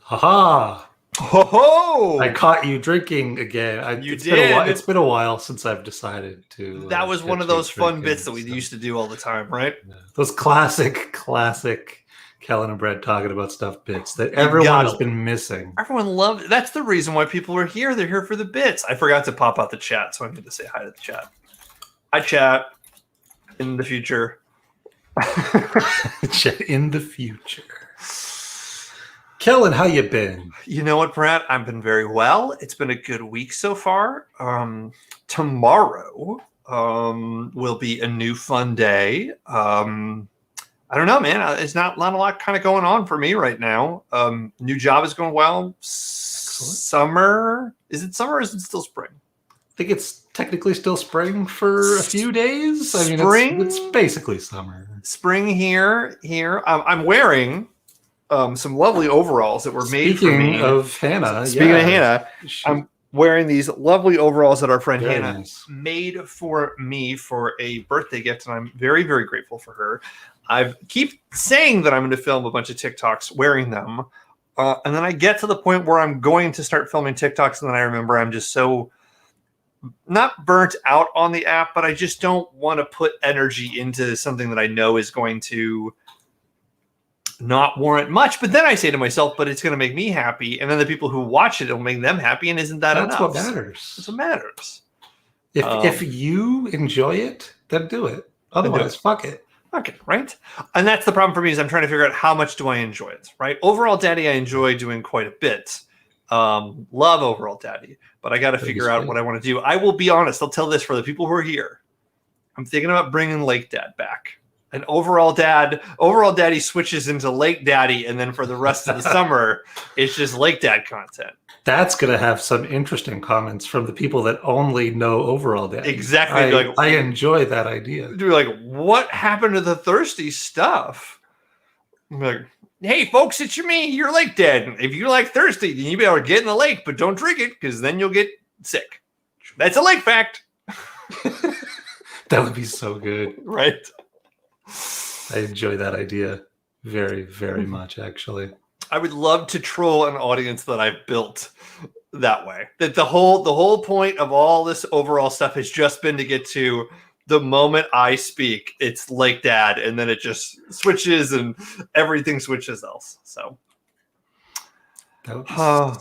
Haha! Ho I caught you drinking again. You It's did. It's been a while since I've decided to. That was one of those fun bits that we used to do all the time, right? Yeah. Those classic Kellen and Brad talking about stuff bits that everyone has been missing. Everyone loved it. That's the reason why people are here. They're here for the bits. I forgot to pop out the chat, so I need to say hi to the chat. Hi, chat. In the future. In the future. Kellen, how you been? You know what, Brad? I've been very well. It's been a good week so far. Tomorrow will be a new fun day. I don't know, man. It's not a lot kind of going on for me right now. New job is going well. Summer. Is it summer or is it still spring? I think it's technically still spring for a few days. I mean, spring? It's basically summer. Spring here. I'm wearing some lovely overalls that were made for me. Speaking of Hannah, I'm wearing these lovely overalls that our friend Very Hannah nice. made for me for a birthday gift, and I'm very, very grateful for her. I keep saying that I'm going to film a bunch of TikToks wearing them, and then I get to the point where I'm going to start filming TikToks, and then I remember I'm just so not burnt out on the app, but I just don't want to put energy into something that I know is going to not warrant much. But then I say to myself, but it's going to make me happy, and then the people who watch it will make them happy, and isn't that enough? That's what matters. That's what matters. If you enjoy it, then do it. Otherwise, fuck it. Okay, right? And that's the problem for me is I'm trying to figure out how much do I enjoy it, right? Overall Daddy, I enjoy doing quite a bit. Love Overall Daddy, but I got to figure out what I want to do. I will be honest. I'll tell this for the people who are here. I'm thinking about bringing Lake Dad back. And Overall Daddy switches into Lake Daddy, and then for the rest of the summer, it's just Lake Dad content. That's going to have some interesting comments from the people that only know Overall Daddy. Exactly. I enjoy that idea. Dude, like, what happened to the thirsty stuff? I'm like, hey, folks, it's me, your Lake Dad. If you like thirsty, then you better get in the lake, but don't drink it because then you'll get sick. That's a lake fact. That would be so good. Right. I enjoy that idea very, very much, actually. I would love to troll an audience that I've built that way. That the whole point of all this overall stuff has just been to get to the moment I speak, it's Lake Dad, and then it just switches and everything switches else. So that would be so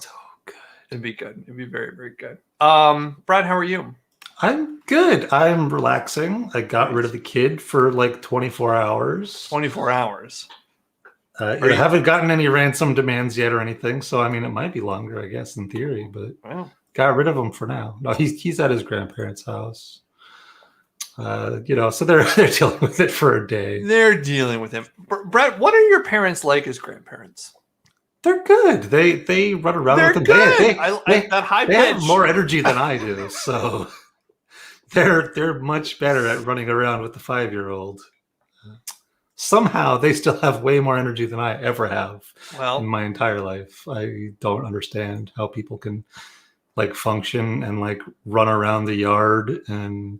good. It'd be good. It'd be very, very good. Brad, how are you? I'm good. I'm relaxing. I got rid of the kid for like 24 hours. 24 hours. I haven't gotten any ransom demands yet or anything, so I mean, it might be longer, I guess, in theory, but got rid of him for now. No, he's at his grandparents' house. So they're dealing with it for a day. They're dealing with him. Brett, what are your parents like as grandparents? They're good. They run around with them. Good. I like that high pitch. They have more energy than I do, so they're much better at running around with the 5-year-old. Somehow they still have way more energy than I ever have in my entire life. I don't understand how people can like function and like run around the yard, and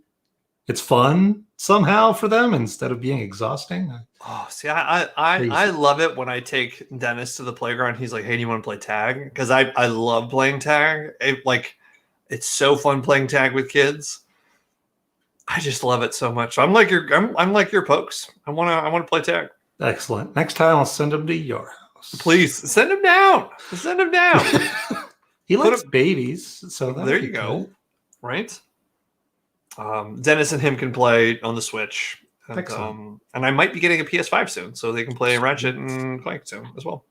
it's fun somehow for them instead of being exhausting. Oh, see, I love it when I take Dennis to the playground. He's like, "Hey, do you want to play tag?" Because I love playing tag. It's so fun playing tag with kids. I just love it so much. I'm like your pokes. I want to play tag. Excellent. Next time I'll send him to your house. Please send him down. Send him down. He likes babies, so there you go. Right. Dennis and him can play on the Switch. And I might be getting a PS5 soon, so they can play Ratchet and Clank soon as well.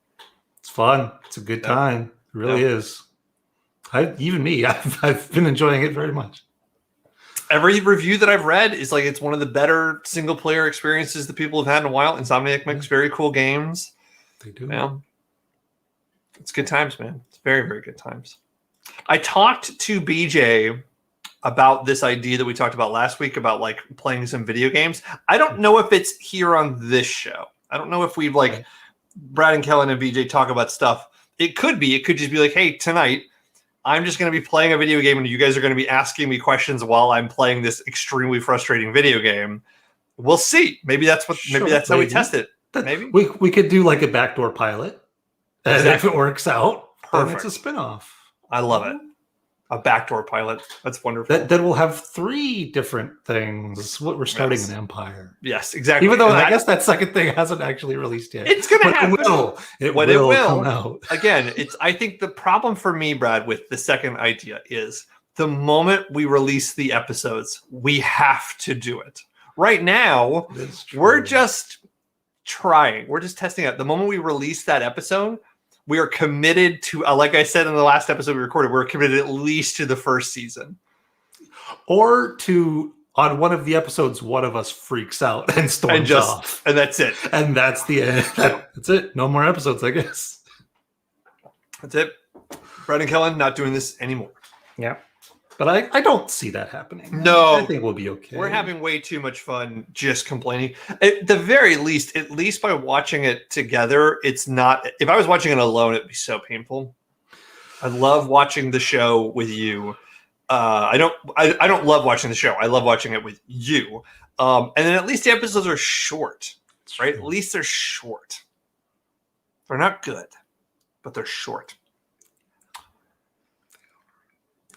It's fun. It's a good time. It really is. I've been enjoying it very much. Every review that I've read is like it's one of the better single player experiences that people have had in a while. Insomniac makes very cool games. They do. Yeah. It's good times, man. It's very, very good times. I talked to BJ about this idea that we talked about last week about like playing some video games. I don't know if it's here on this show. I don't know if we've like Brad and Kellen and BJ talk about stuff. It could be. It could just be like, hey, tonight I'm just going to be playing a video game and you guys are going to be asking me questions while I'm playing this extremely frustrating video game. We'll see. Maybe that's how we test it. Maybe we could do like a backdoor pilot And if it works out, then Perfect. it's a spinoff. I love it. A backdoor pilot. That's wonderful. That will have 3 different things. We're starting Yes. an empire. Yes, exactly. Even though And I guess that second thing hasn't actually released yet. it's going to happen. It will come out. Again, I think the problem for me, Brad, with the second idea is the moment we release the episodes, we have to do it. Right now, we're just trying. We're just testing out. The moment we release that episode, we are committed to, like I said in the last episode we recorded, we're committed at least to the first season. Or to, on one of the episodes, one of us freaks out and storms off. And that's it. And that's the end. That's it. No more episodes, I guess. That's it. Brad and Kellen, not doing this anymore. Yeah. But I don't see that happening. No. I think we'll be okay. We're having way too much fun just complaining. At the very least, at least by watching it together, it's not... If I was watching it alone, it'd be so painful. I love watching the show with you. I don't love watching the show. I love watching it with you. And then at least the episodes are short, right? At least they're short. They're not good, but they're short.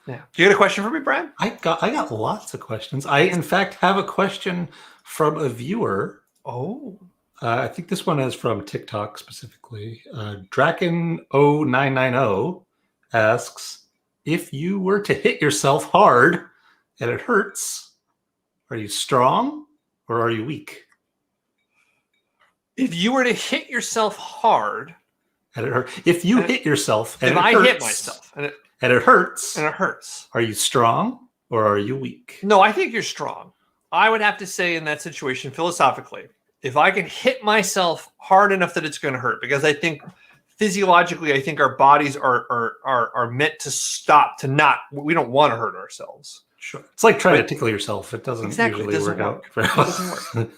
Yeah. You got a question for me, Brad? I got lots of questions. I, in fact, have a question from a viewer. Oh. I think this one is from TikTok specifically. Draken0990 asks, if you were to hit yourself hard and it hurts, are you strong or are you weak? If you were to hit yourself hard and it hurts. If you hit yourself and if it I hurts, hit myself and it hurts. And it hurts. Are you strong or are you weak? No, I think you're strong. I would have to say in that situation, philosophically, if I can hit myself hard enough that it's going to hurt, because I think physiologically, I think our bodies are meant to stop, to not, we don't want to hurt ourselves. Sure. It's like trying to tickle yourself. It doesn't exactly, usually work out. It doesn't work.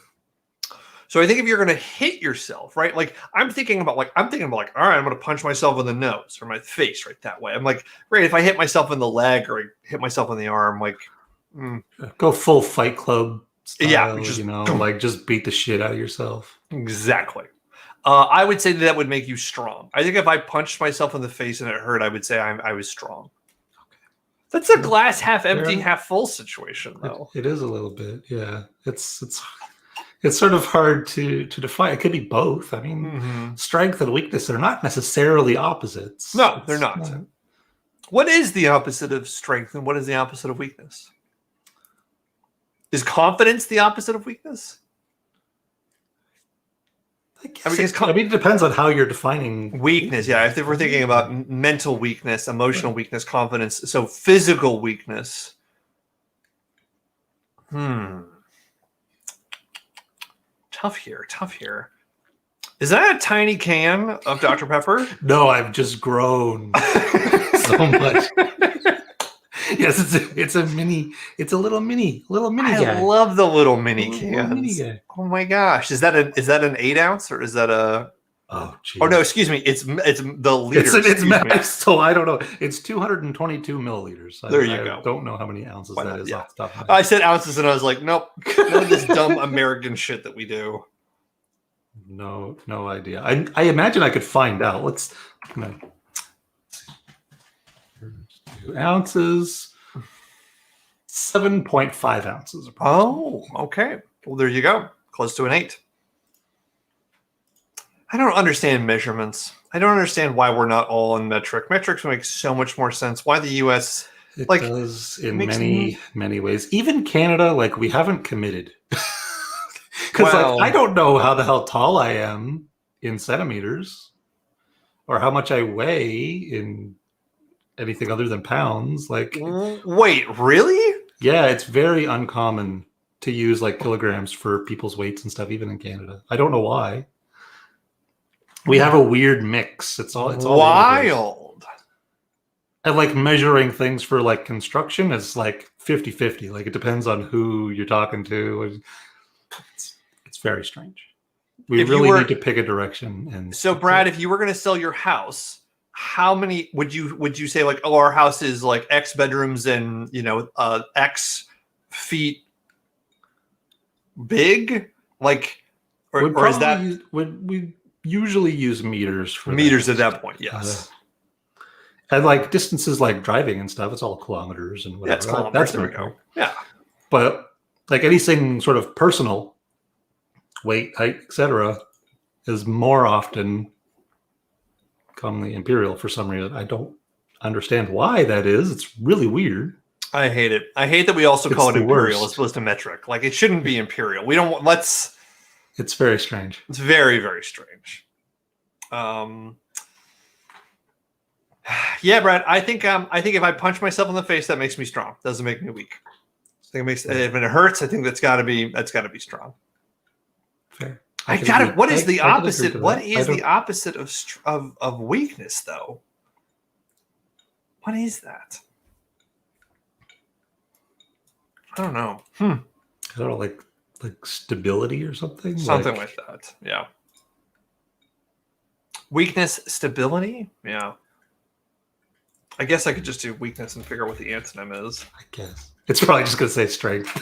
So I think if you're going to hit yourself, right? Like I'm thinking about like, all right, I'm going to punch myself in the nose or my face right that way. I'm like, great. If I hit myself in the leg or I hit myself in the arm, like go full Fight Club style, yeah, just, like just beat the shit out of yourself. Exactly. I would say that would make you strong. I think if I punched myself in the face and it hurt, I would say I was strong. Okay. That's a glass half empty, half full situation, though. It is a little bit, yeah. It's sort of hard to define. It could be both. I mean, strength and weakness are not necessarily opposites. No, they're not. What is the opposite of strength and what is the opposite of weakness? Is confidence the opposite of weakness? I mean, it depends on how you're defining weakness. Yeah, if we're thinking about mental weakness, emotional weakness, confidence, so physical weakness. Tough here. Is that a tiny can of Dr. Pepper? No, I've just grown so much. Yes, it's a little mini guy. I love the little mini cans. Little mini guy. Oh my gosh. Is that an 8 ounce or is that a geez. Oh no, excuse me. It's the liters. It's max, so I don't know. It's 222 milliliters. There you go. I don't know how many ounces that is off the top of my head. I said ounces and I was like, nope. None of this dumb American shit that we do. No idea. I imagine I could find out. Let's 2 ounces, 7.5 ounces. Oh, okay. Well, there you go. Close to an 8. I don't understand measurements. I don't understand why we're not all in metric. Metrics make so much more sense. Why the U.S. It does in many ways. Even Canada, like we haven't committed. Because I don't know how the hell tall I am in centimeters, or how much I weigh in anything other than pounds. Like, wait, really? Yeah, it's very uncommon to use like kilograms for people's weights and stuff, even in Canada. I don't know why. We have a weird mix. It's all wild. And like measuring things for like construction is like 50-50. Like it depends on who you're talking to. It's very strange. We really need to pick a direction. And so, Brad, if you were going to sell your house, how many would you say like, oh, our house is like X bedrooms and X feet big? Like, or is that would we usually use meters for meters at that point. Yes. And like distances like driving and stuff, it's all kilometers and whatever. Yeah, it's kilometers. That's There we important. go. Yeah. But like anything sort of personal, weight, height, etc., is more often commonly imperial for some reason. I don't understand why that is. It's really weird. I hate it. I hate that we also call it the imperial worst. as opposed to metric. Like, it shouldn't be imperial. We don't. Let's. It's very strange. It's very, very strange. Yeah, Brad. I think if I punch myself in the face, that makes me strong. Doesn't make me weak. I think it makes. If it hurts, I think that's got to be strong. Fair. I got it. What is the opposite? What that. is the opposite of weakness, though? What is that? I don't know. I don't know, like stability or something. Something like that. Yeah. Weakness, stability. Yeah. I guess I could just do weakness and figure out what the antonym is. I guess it's probably just going to say strength.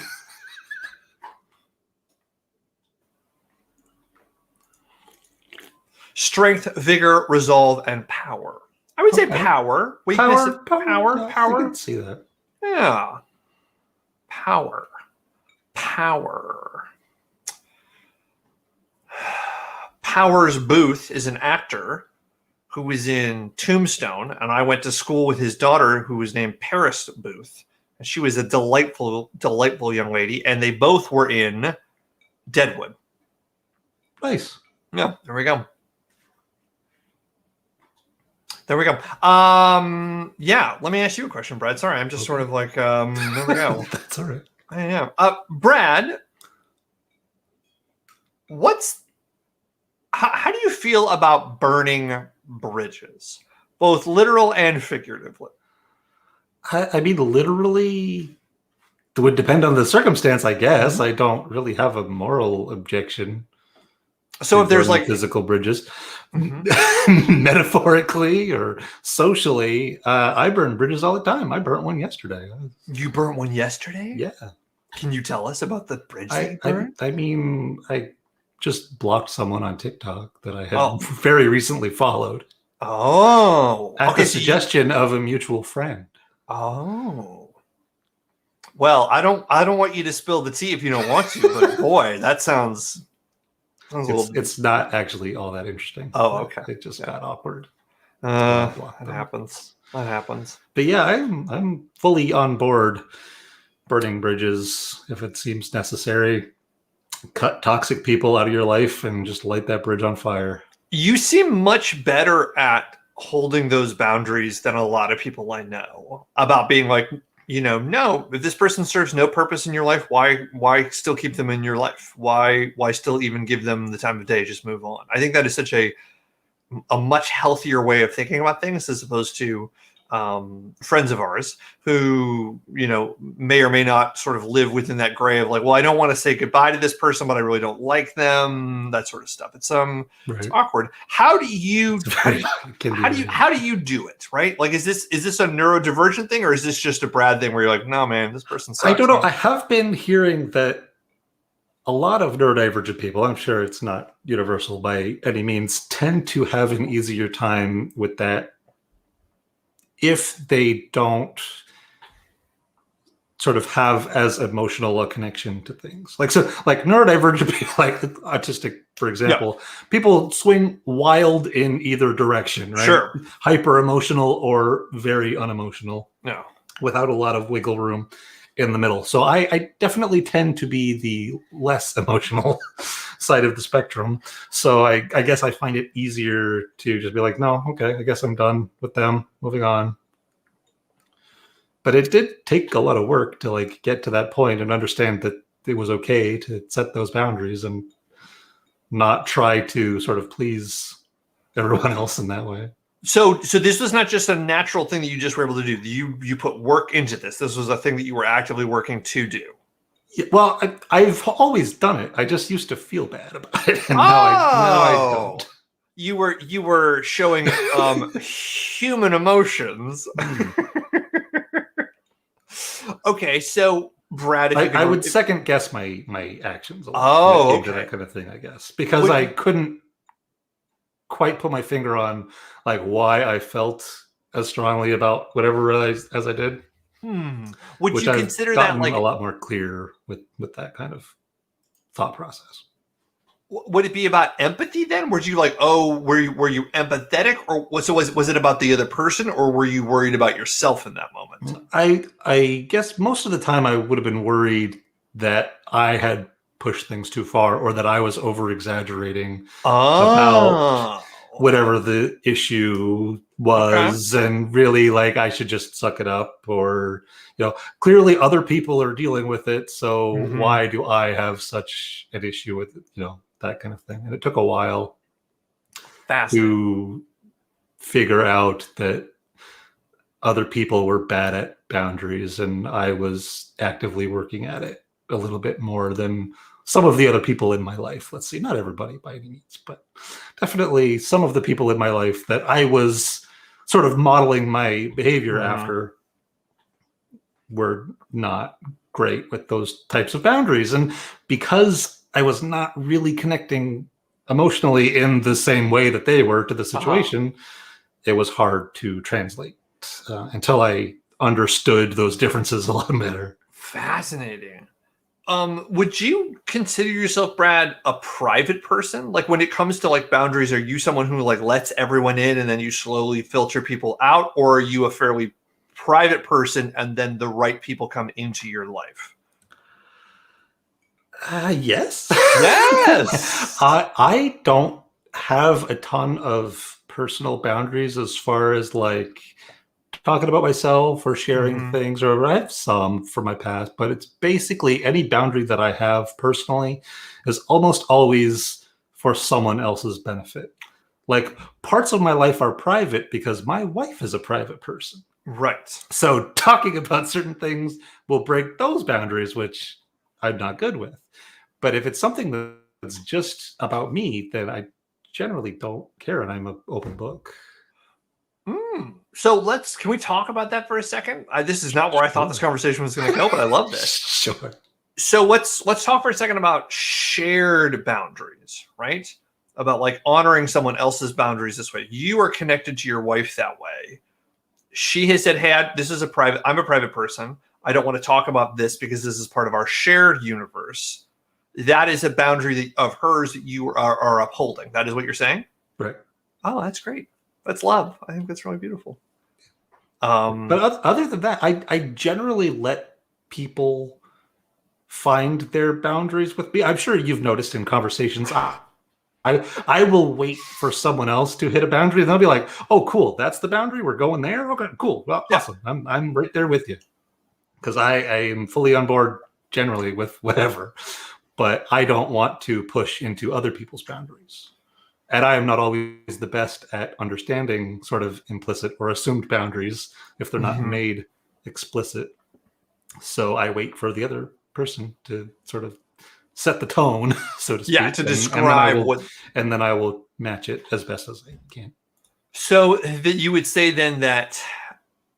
Strength, vigor, resolve, and power. I would say power. Weakness, power. I can see that. Yeah. Power. Powers Booth is an actor who was in Tombstone, and I went to school with his daughter, who was named Paris Booth. And she was a delightful, delightful young lady, and they both were in Deadwood. Nice. Yeah, there we go. Yeah, let me ask you a question, Brad. Sorry, I'm just sort of like, there we go. That's all right. I am. Brad, how do you feel about burning bridges, both literal and figuratively? I mean, literally, it would depend on the circumstance, I guess. Mm-hmm. I don't really have a moral objection. So if there's like physical bridges, mm-hmm. metaphorically or socially, I burn bridges all the time. I burnt one yesterday. You burnt one yesterday? Yeah. Can you tell us about the bridge that you burned? I mean, I just blocked someone on TikTok that I had very recently followed. Oh. At the suggestion of a mutual friend. Oh. Well, I don't want you to spill the tea if you don't want to, but boy, that sounds it's not actually all that interesting. Oh, okay. It just got awkward. That happens. That happens. But yeah, I'm fully on board burning bridges if it seems necessary. Cut toxic people out of your life and just light that bridge on fire. You seem much better at holding those boundaries than a lot of people I know, about being like, no, if this person serves no purpose in your life, why still keep them in your life? Why still even give them the time of day? Just move on. I think that is such a much healthier way of thinking about things, as opposed to friends of ours who, may or may not sort of live within that gray of like, well, I don't want to say goodbye to this person, but I really don't like them. That sort of stuff. It's it's awkward. How do you do it? Right? Like, is this a neurodivergent thing, or is this just a Brad thing where you're like, no, man, this person sucks? I don't know. I have been hearing that a lot of neurodivergent people, I'm sure it's not universal by any means, tend to have an easier time with that if they don't sort of have as emotional a connection to things. Like neurodivergent people, like autistic, for example, people swing wild in either direction, right? Sure. Hyper emotional or very unemotional. No. Without a lot of wiggle room in the middle. So I definitely tend to be the less emotional side of the spectrum. So I guess I find it easier to just be like, no, okay, I guess I'm done with them, moving on. But it did take a lot of work to like get to that point and understand that it was okay to set those boundaries and not try to sort of please everyone else in that way. So this was not just a natural thing that you just were able to do. You put work into this. This was a thing that you were actively working to do. Yeah, well, I've always done it. I just used to feel bad about it, and now I don't. You were showing human emotions. Okay, so Brad, I would second guess my actions. Oh, okay. That kind of thing, I guess, because I couldn't quite put my finger on like why I felt as strongly about whatever as I did, Would which you I've consider that gotten like, a lot more clear with that kind of thought process. would it be about empathy then? Were you like, oh, were you empathetic, or was it about the other person, or were you worried about yourself in that moment? I guess most of the time I would have been worried that I had pushed things too far, or that I was over exaggerating about Oh, whatever the issue okay. was, and really like I should just suck it up, or clearly other people are dealing with it, so Hmm. why do I have such an issue with it, that kind of thing. And it took a while Fascinating. to figure out that other people were bad at boundaries, and I was actively working at it a little bit more than some of the other people in my life. Let's see, not everybody by any means, but definitely some of the people in my life that I was sort of modeling my behavior Hmm. after were not great with those types of boundaries. And because I was not really connecting emotionally in the same way that they were to the Uh-huh. situation, it was hard to translate until I understood those differences a lot better. Fascinating. Would you consider yourself, Brad, a private person? Like when it comes to like boundaries, are you someone who like lets everyone in and then you slowly filter people out, or are you a fairly private person and then the right people come into your life? Yes. Yes. I don't have a ton of personal boundaries as far as like talking about myself or sharing Hmm. things, or I have some for my past, but it's basically any boundary that I have personally is almost always for someone else's benefit. Like parts of my life are private because my wife is a private person. Right. So talking about certain things will break those boundaries, which I'm not good with. But if it's something that's just about me, then I generally don't care, and I'm an open book. So can we talk about that for a second? This is not where I thought this Sure. conversation was going to go, but I love this. Sure. So let's talk for a second about shared boundaries, right? About like honoring someone else's boundaries this way. You are connected to your wife that way. She has said, "Hey, I'm a private person. I don't want to talk about this because this is part of our shared universe." That is a boundary of hers that you are upholding. That is what you're saying? Right. Oh, that's great. That's love. I think that's really beautiful. But other than that, I generally let people find their boundaries with me. I'm sure you've noticed in conversations, I will wait for someone else to hit a boundary, and they'll be like, "Oh, cool, that's the boundary. We're going there. Okay, cool. Well, Yeah. awesome. I'm right there with you because I am fully on board generally with whatever, but I don't want to push into other people's boundaries." And I am not always the best at understanding sort of implicit or assumed boundaries if they're not Mhm. made explicit. So I wait for the other person to sort of set the tone, so to Yeah, speak, to and then I describe will what. match it as best as I can. So that you would say then that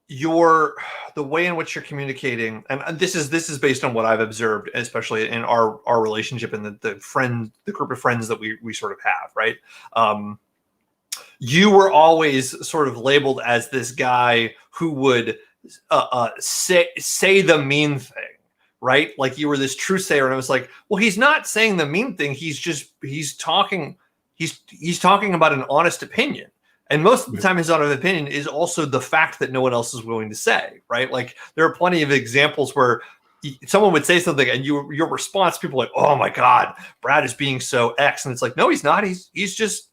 your the way in which you're communicating, and this is based on what I've observed, especially in our relationship and the group of friends that we sort of have, right? Um, you were always sort of labeled as this guy who would say the mean thing, right? Like you were this truth sayer, and I was like, well, he's not saying the mean thing. He's talking about an honest opinion. And most of the time, his honest opinion is also the fact that no one else is willing to say, right? Like there are plenty of examples where someone would say something, and your response, people are like, "Oh my God, Brad is being so X," and it's like, no, he's not. He's just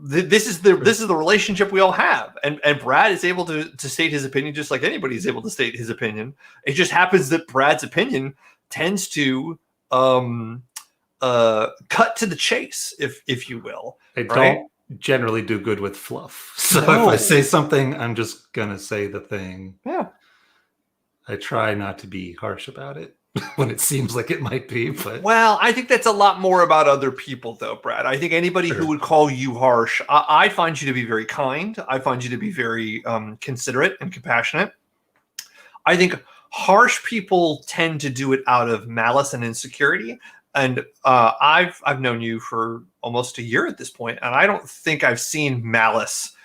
this is the relationship we all have, and Brad is able to state his opinion just like anybody is able to state his opinion. It just happens that Brad's opinion tends to cut to the chase, if you will, I right? don't generally do good with fluff. So if I No. say something, I'm just gonna say the thing. Yeah. I try not to be harsh about it when it seems like it might be, but Well, I think that's a lot more about other people, though, Brad. I think anybody who sure. would call you harsh, I find you to be very kind. I find you to be very considerate and compassionate. I think harsh people tend to do it out of malice and insecurity. And I've known you for almost a year at this point, and I don't think I've seen malice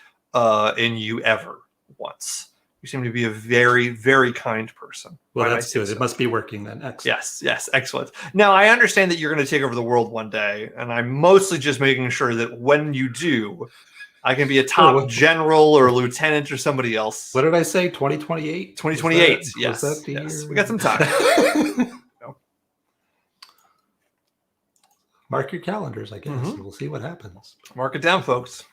in you ever once. You seem to be a very, very kind person. Well, that's good. It must be working then. Excellent. Yes, excellent. Now, I understand that you're going to take over the world one day, and I'm mostly just making sure that when you do, I can be a top general or lieutenant or somebody else. What did I say? 2028? 2028, yes. We got some time. Mark your calendars, I guess. We'll see what happens. Mark it down, folks.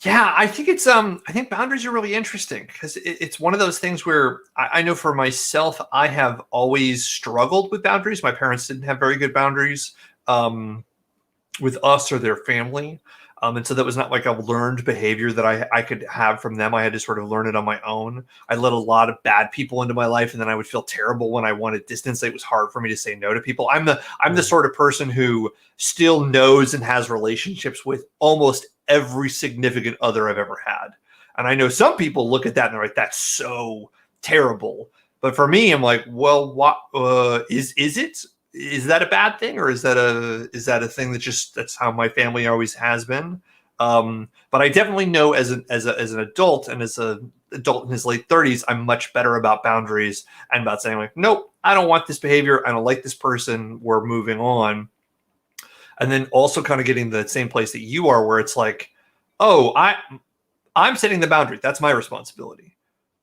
Yeah, I think I think boundaries are really interesting because it's one of those things where I know for myself, I have always struggled with boundaries. My parents didn't have very good boundaries with us or their family. And so that was not like a learned behavior that I could have from them. I had to sort of learn it on my own. I let a lot of bad people into my life, and then I would feel terrible when I wanted distance. It was hard for me to say no to people. I'm the sort of person who still knows and has relationships with almost every significant other I've ever had. And I know some people look at that and they're like, that's so terrible. But for me, I'm like, well, what is it? Is that a bad thing, or is that a thing that's how my family always has been? But I definitely know as an adult and as an adult in his late 30s, I'm much better about boundaries and about saying like, nope, I don't want this behavior. I don't like this person. We're moving on. And then also kind of getting the same place that you are, where it's like, oh, I'm setting the boundary. That's my responsibility.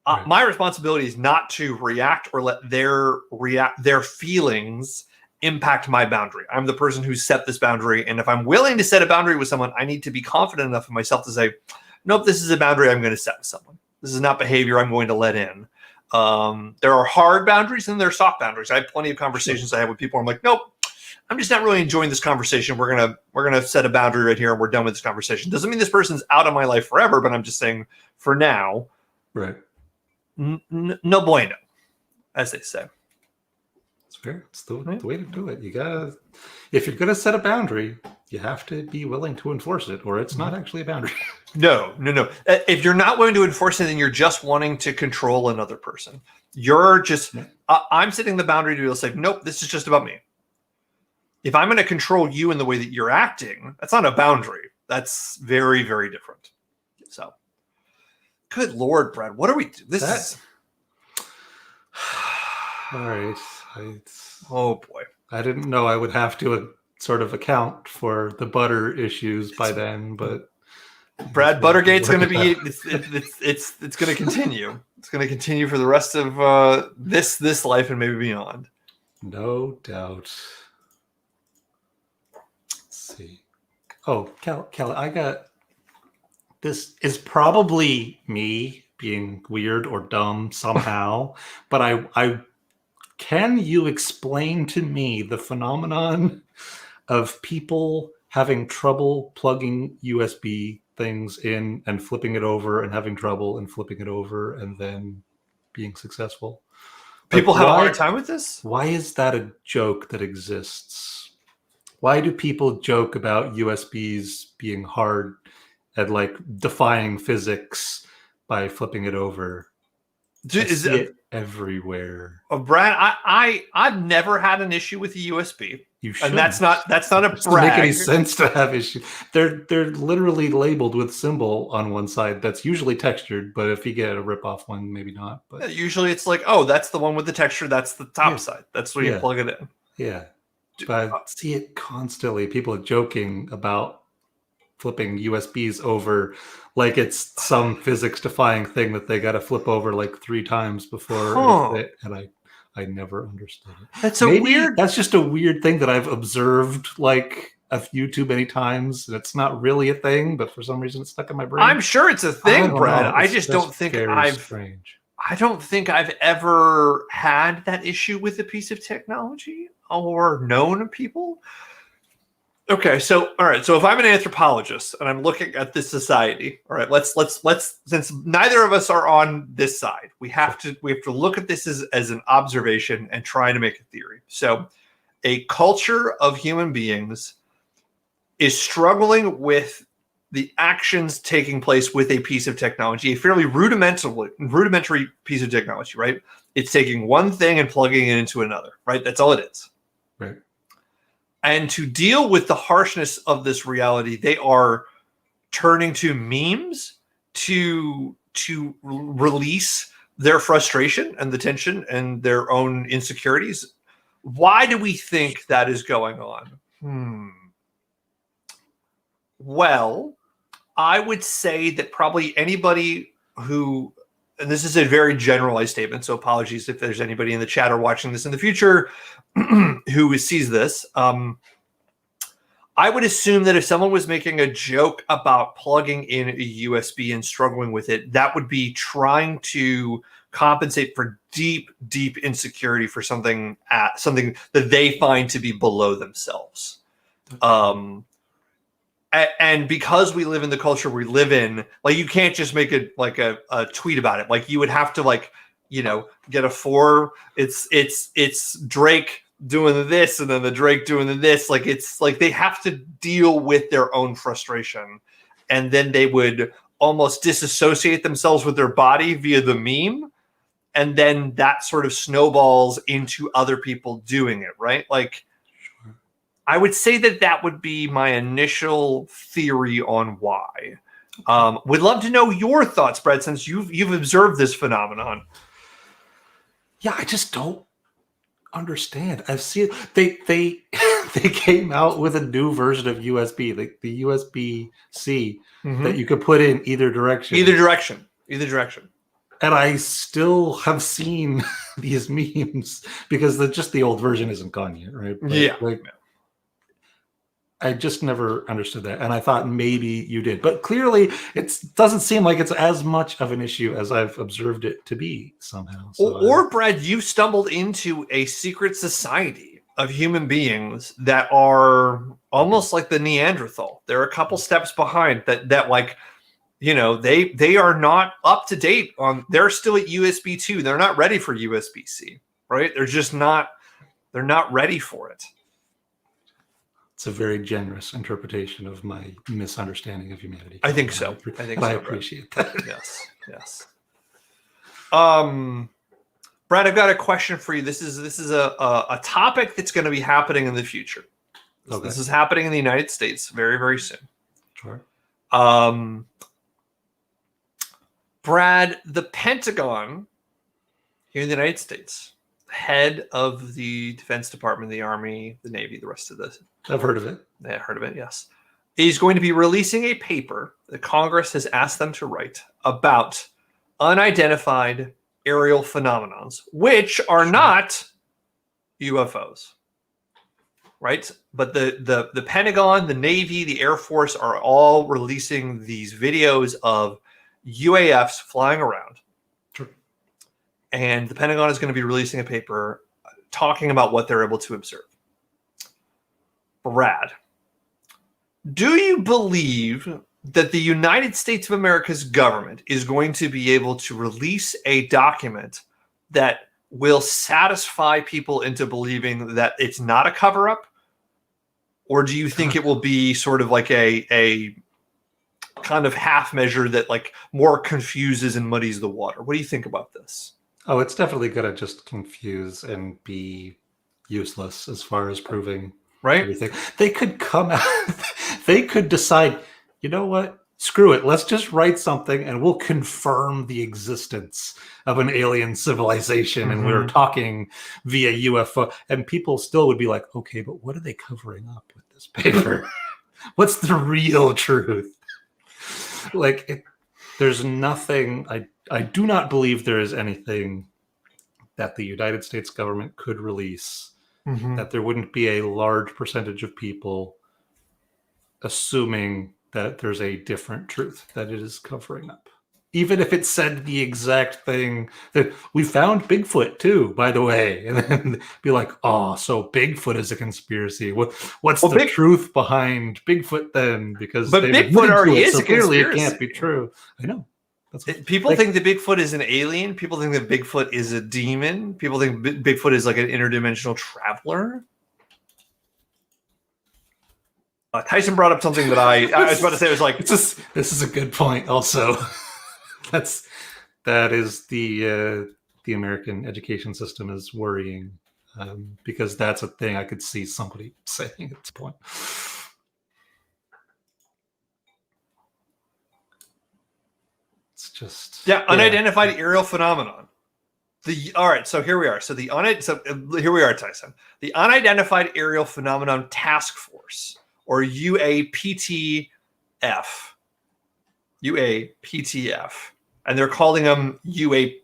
Right. My responsibility is not to react or let their feelings impact my boundary. I'm the person who set this boundary. And if I'm willing to set a boundary with someone, I need to be confident enough in myself to say, nope, this is a boundary I'm going to set with someone. This is not behavior I'm going to let in. There are hard boundaries and there are soft boundaries. I have plenty of conversations I have with people. I'm like, nope, I'm just not really enjoying this conversation. We're gonna set a boundary right here and we're done with this conversation. Doesn't mean this person's out of my life forever, but I'm just saying for now, right? No bueno, as they say. It's fair. It's the way to do it. If you're gonna set a boundary, you have to be willing to enforce it, or it's not actually a boundary. No. If you're not willing to enforce it, then you're just wanting to control another person. You're just, I'm setting the boundary to be able to say, nope, this is just about me. If I'm going to control you in the way that you're acting, that's not a boundary. That's very, very different. So, good Lord, Brad, what are we doing? All right. Oh, boy. I didn't know I would have to sort of account for the butter issues by then, but Brad, Buttergate's going to be, it's going to continue. It's going to continue for the rest of this life and maybe beyond. No doubt. See. Oh, Kelly, I got this. Is probably me being weird or dumb somehow, but I can you explain to me the phenomenon of people having trouble plugging USB things in and flipping it over and having trouble and flipping it over and then being successful? People have a hard time with this? Why is that a joke that exists? Why do people joke about USBs being hard at like defying physics by flipping it over? Is it everywhere? Brad, I've never had an issue with the USB. You should. And that's not a brag. Doesn't make any sense to have issues. They're literally labeled with symbol on one side that's usually textured, but if you get a rip-off one, maybe not. But usually it's like, oh, that's the one with the texture. That's the top side. That's where you plug it in. Yeah. But I see it constantly. People are joking about flipping USBs over like it's some physics-defying thing that they got to flip over like 3 times before it, and I never understood it. That's weird. That's just a weird thing that I've observed like a few too many times. And it's not really a thing, but for some reason it's stuck in my brain. I'm sure it's a thing, Brad. I just don't think I don't think I've ever had that issue with a piece of technology or known people. Okay, so all right, so if I'm an anthropologist and I'm looking at this society, all right, let's since neither of us are on this side, we have to look at this as an observation and try to make a theory. So a culture of human beings is struggling with the actions taking place with a piece of technology, a fairly rudimentary piece of technology, right? It's taking one thing and plugging it into another, right? That's all it is. Right. And to deal with the harshness of this reality, they are turning to memes to release their frustration and the tension and their own insecurities. Why do we think that is going on? Well, I would say that probably anybody who, and this is a very generalized statement, so apologies if there's anybody in the chat or watching this in the future who sees this. I would assume that if someone was making a joke about plugging in a USB and struggling with it, that would be trying to compensate for deep insecurity for something that they find to be below themselves. And because we live in the culture we live in, like, you can't just make a tweet about it. Like, you would have to, like, you know, get a 4. It's Drake doing this and then the Drake doing this. Like, it's like they have to deal with their own frustration, and then they would almost disassociate themselves with their body via the meme, and then that sort of snowballs into other people doing it, right? Like, I would say that would be my initial theory on why. Would love to know your thoughts, Brad, since you've observed this phenomenon. Yeah, I just don't understand. I've seen they came out with a new version of USB, like the USB-C, that you could put in either direction. Either direction. And I still have seen these memes because the old version isn't gone yet, right? But, yeah. I just never understood that. And I thought maybe you did. But clearly, it doesn't seem like it's as much of an issue as I've observed it to be somehow. So or Brad, you stumbled into a secret society of human beings that are almost like the Neanderthal. They're a couple steps behind that like, you know, they are not up to date on, they're still at USB 2. They're not ready for USB-C, right? They're not ready for it. It's a very generous interpretation of my misunderstanding of humanity. I think so. I appreciate that. Yes. Brad, I've got a question for you. This is a topic that's going to be happening in the future. Okay. This is happening in the United States very, very soon. Sure. Brad, the Pentagon here in the United States, head of the Defense Department, the Army, the Navy, the rest of this. I've heard of it. Yeah, heard of it, yes. He's going to be releasing a paper that Congress has asked them to write about unidentified aerial phenomenons, which are not UFOs, right? But the Pentagon, the Navy, the Air Force are all releasing these videos of UAFs flying around. Sure. And the Pentagon is going to be releasing a paper talking about what they're able to observe. Brad, do you believe that the United States of America's government is going to be able to release a document that will satisfy people into believing that it's not a cover-up? Or do you think it will be sort of like a kind of half measure that like more confuses and muddies the water? What do you think about this? Oh, it's definitely going to just confuse and be useless as far as proving everything. They could come out, they could decide, you know what? Screw it. Let's just write something and we'll confirm the existence of an alien civilization. And we're talking via UFO. And people still would be like, okay, but what are they covering up with this paper? What's the real truth? Like, there's nothing, I do not believe there is anything that the United States government could release that there wouldn't be a large percentage of people assuming that there's a different truth that it is covering up. Even if it said the exact thing that we found Bigfoot too, by the way, and then be like, oh, so Bigfoot is a conspiracy. What's the truth behind Bigfoot then? Because Bigfoot already is a clearly conspiracy. It can't be true. I know. People think that Bigfoot is an alien. People think that Bigfoot is a demon. People think Bigfoot is like an interdimensional traveler. Tyson brought up something that I was about to say. I was like, this is a good point. Also, that is the American education system is worrying because that's a thing I could see somebody saying at this point. It's just unidentified aerial phenomenon. All right, so here we are. So here we are, Tyson. The Unidentified Aerial Phenomenon Task Force, or UAPTF, and they're calling them the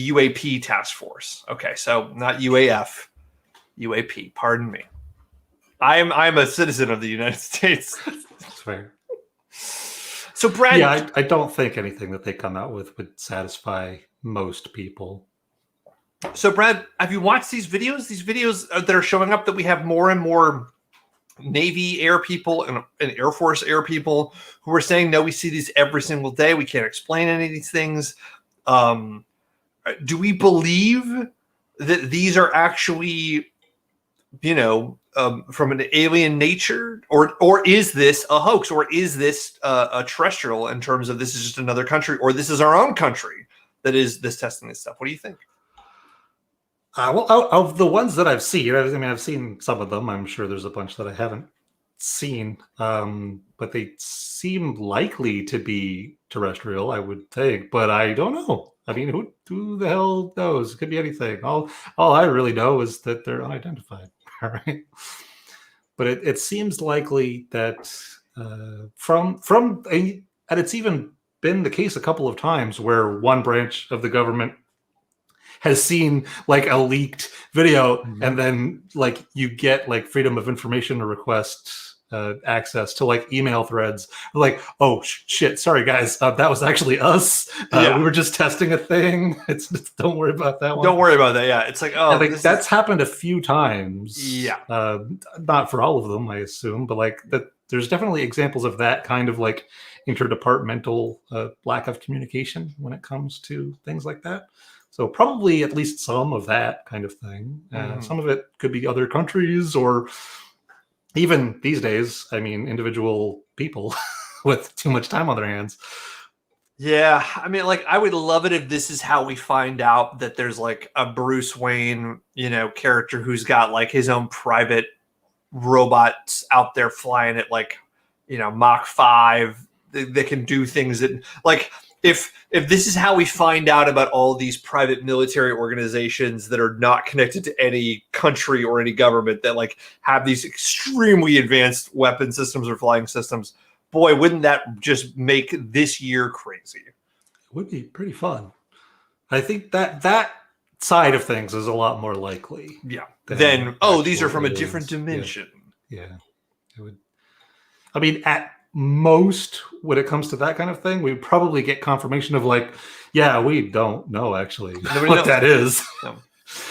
UAP Task Force. Okay, so not UAF, UAP. Pardon me. I'm a citizen of the United States. That's fair. So, Brad, yeah, I don't think anything that they come out with would satisfy most people. So, Brad, have you watched these videos? These videos that are showing up that we have more and more Navy air people and Air Force air people who are saying, no, we see these every single day. We can't explain any of these things. Do we believe that these are actually, from an alien nature? Or is this a hoax? Or is this a terrestrial in terms of this is just another country? Or this is our own country that is this testing this stuff? What do you think? Well, of the ones that I've seen, I've seen some of them. I'm sure there's a bunch that I haven't seen, but they seem likely to be terrestrial, I would think. But I don't know. I mean, who the hell knows? It could be anything. All I really know is that they're unidentified. All right. But it seems likely that and it's even been the case a couple of times where one branch of the government has seen like a leaked video, and then like you get like freedom of information request access to like email threads. Like, oh shit, sorry guys, that was actually us. We were just testing a thing. It's don't worry about that one. Don't worry about that. Yeah, it's like that's happened a few times. Yeah, not for all of them, I assume, but like that. There's definitely examples of that kind of like interdepartmental lack of communication when it comes to things like that. So probably at least some of that kind of thing. Some of it could be other countries, or even these days, I mean, individual people with too much time on their hands. Yeah, I mean, like, I would love it if this is how we find out that there's like a Bruce Wayne, character who's got like his own private robots out there flying at like, Mach 5. They can do things that like. If this is how we find out about all these private military organizations that are not connected to any country or any government that like have these extremely advanced weapon systems or flying systems, boy, wouldn't that just make this year crazy? It would be pretty fun. I think that side of things is a lot more likely. Yeah. Then, these are from a different dimension. Yeah. It would. I mean, at most, when it comes to that kind of thing, we probably get confirmation of like, yeah, we don't know actually what that is. No.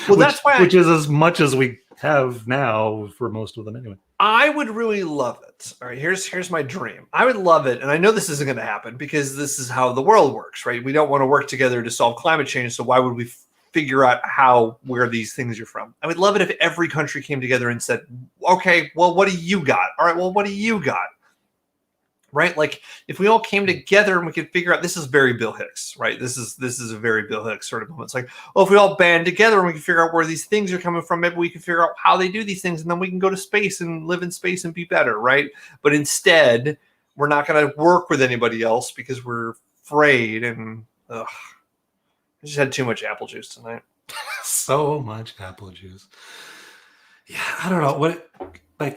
Well, that's why which is as much as we have now for most of them anyway. I would really love it. All right, here's my dream. I would love it, and I know this isn't going to happen because this is how the world works, right? We don't want to work together to solve climate change, so why would we figure out where these things are from? I would love it if every country came together and said, okay, well, what do you got? All right, well, what do you got? Right? Like if we all came together and we could figure out, this is very Bill Hicks, right? This is a very Bill Hicks sort of moment. It's like, if we all band together and we can figure out where these things are coming from, maybe we can figure out how they do these things, and then we can go to space and live in space and be better, right? But instead, we're not going to work with anybody else because we're afraid. And I just had too much apple juice tonight. So much apple juice. Yeah, I don't know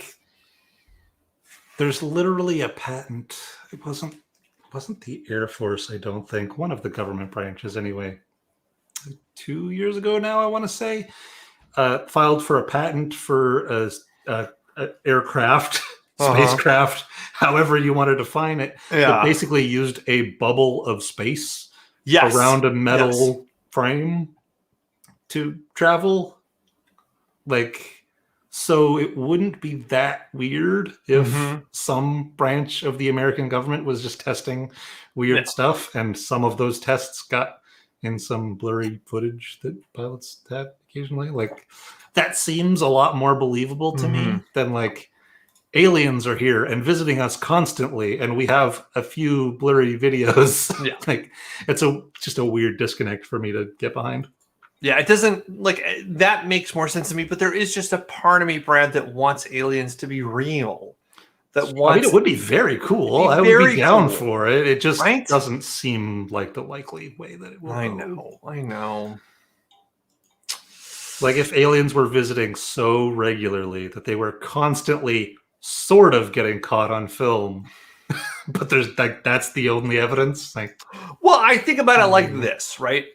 there's literally a patent. It wasn't the Air Force, I don't think. One of the government branches, anyway. 2 years ago now, I want to say, filed for a patent for a aircraft, spacecraft, however you want to define it. That basically used a bubble of space around a metal frame to travel. So it wouldn't be that weird if some branch of the American government was just testing weird stuff, and some of those tests got in some blurry footage that pilots had occasionally. Like, that seems a lot more believable to me than like aliens are here and visiting us constantly, and we have a few blurry videos. Like, it's just a weird disconnect for me to get behind. Yeah, it doesn't like that makes more sense to me, but there is just a part of me, Brad, that wants aliens to be real. That wants. I mean, it would be very cool. It'd be I would be very down cool, for it. It just right? doesn't seem like the likely way that it will I go. know. Like if aliens were visiting so regularly that they were constantly sort of getting caught on film, but there's like that's the only evidence. Like, Well, I think about it like this, right?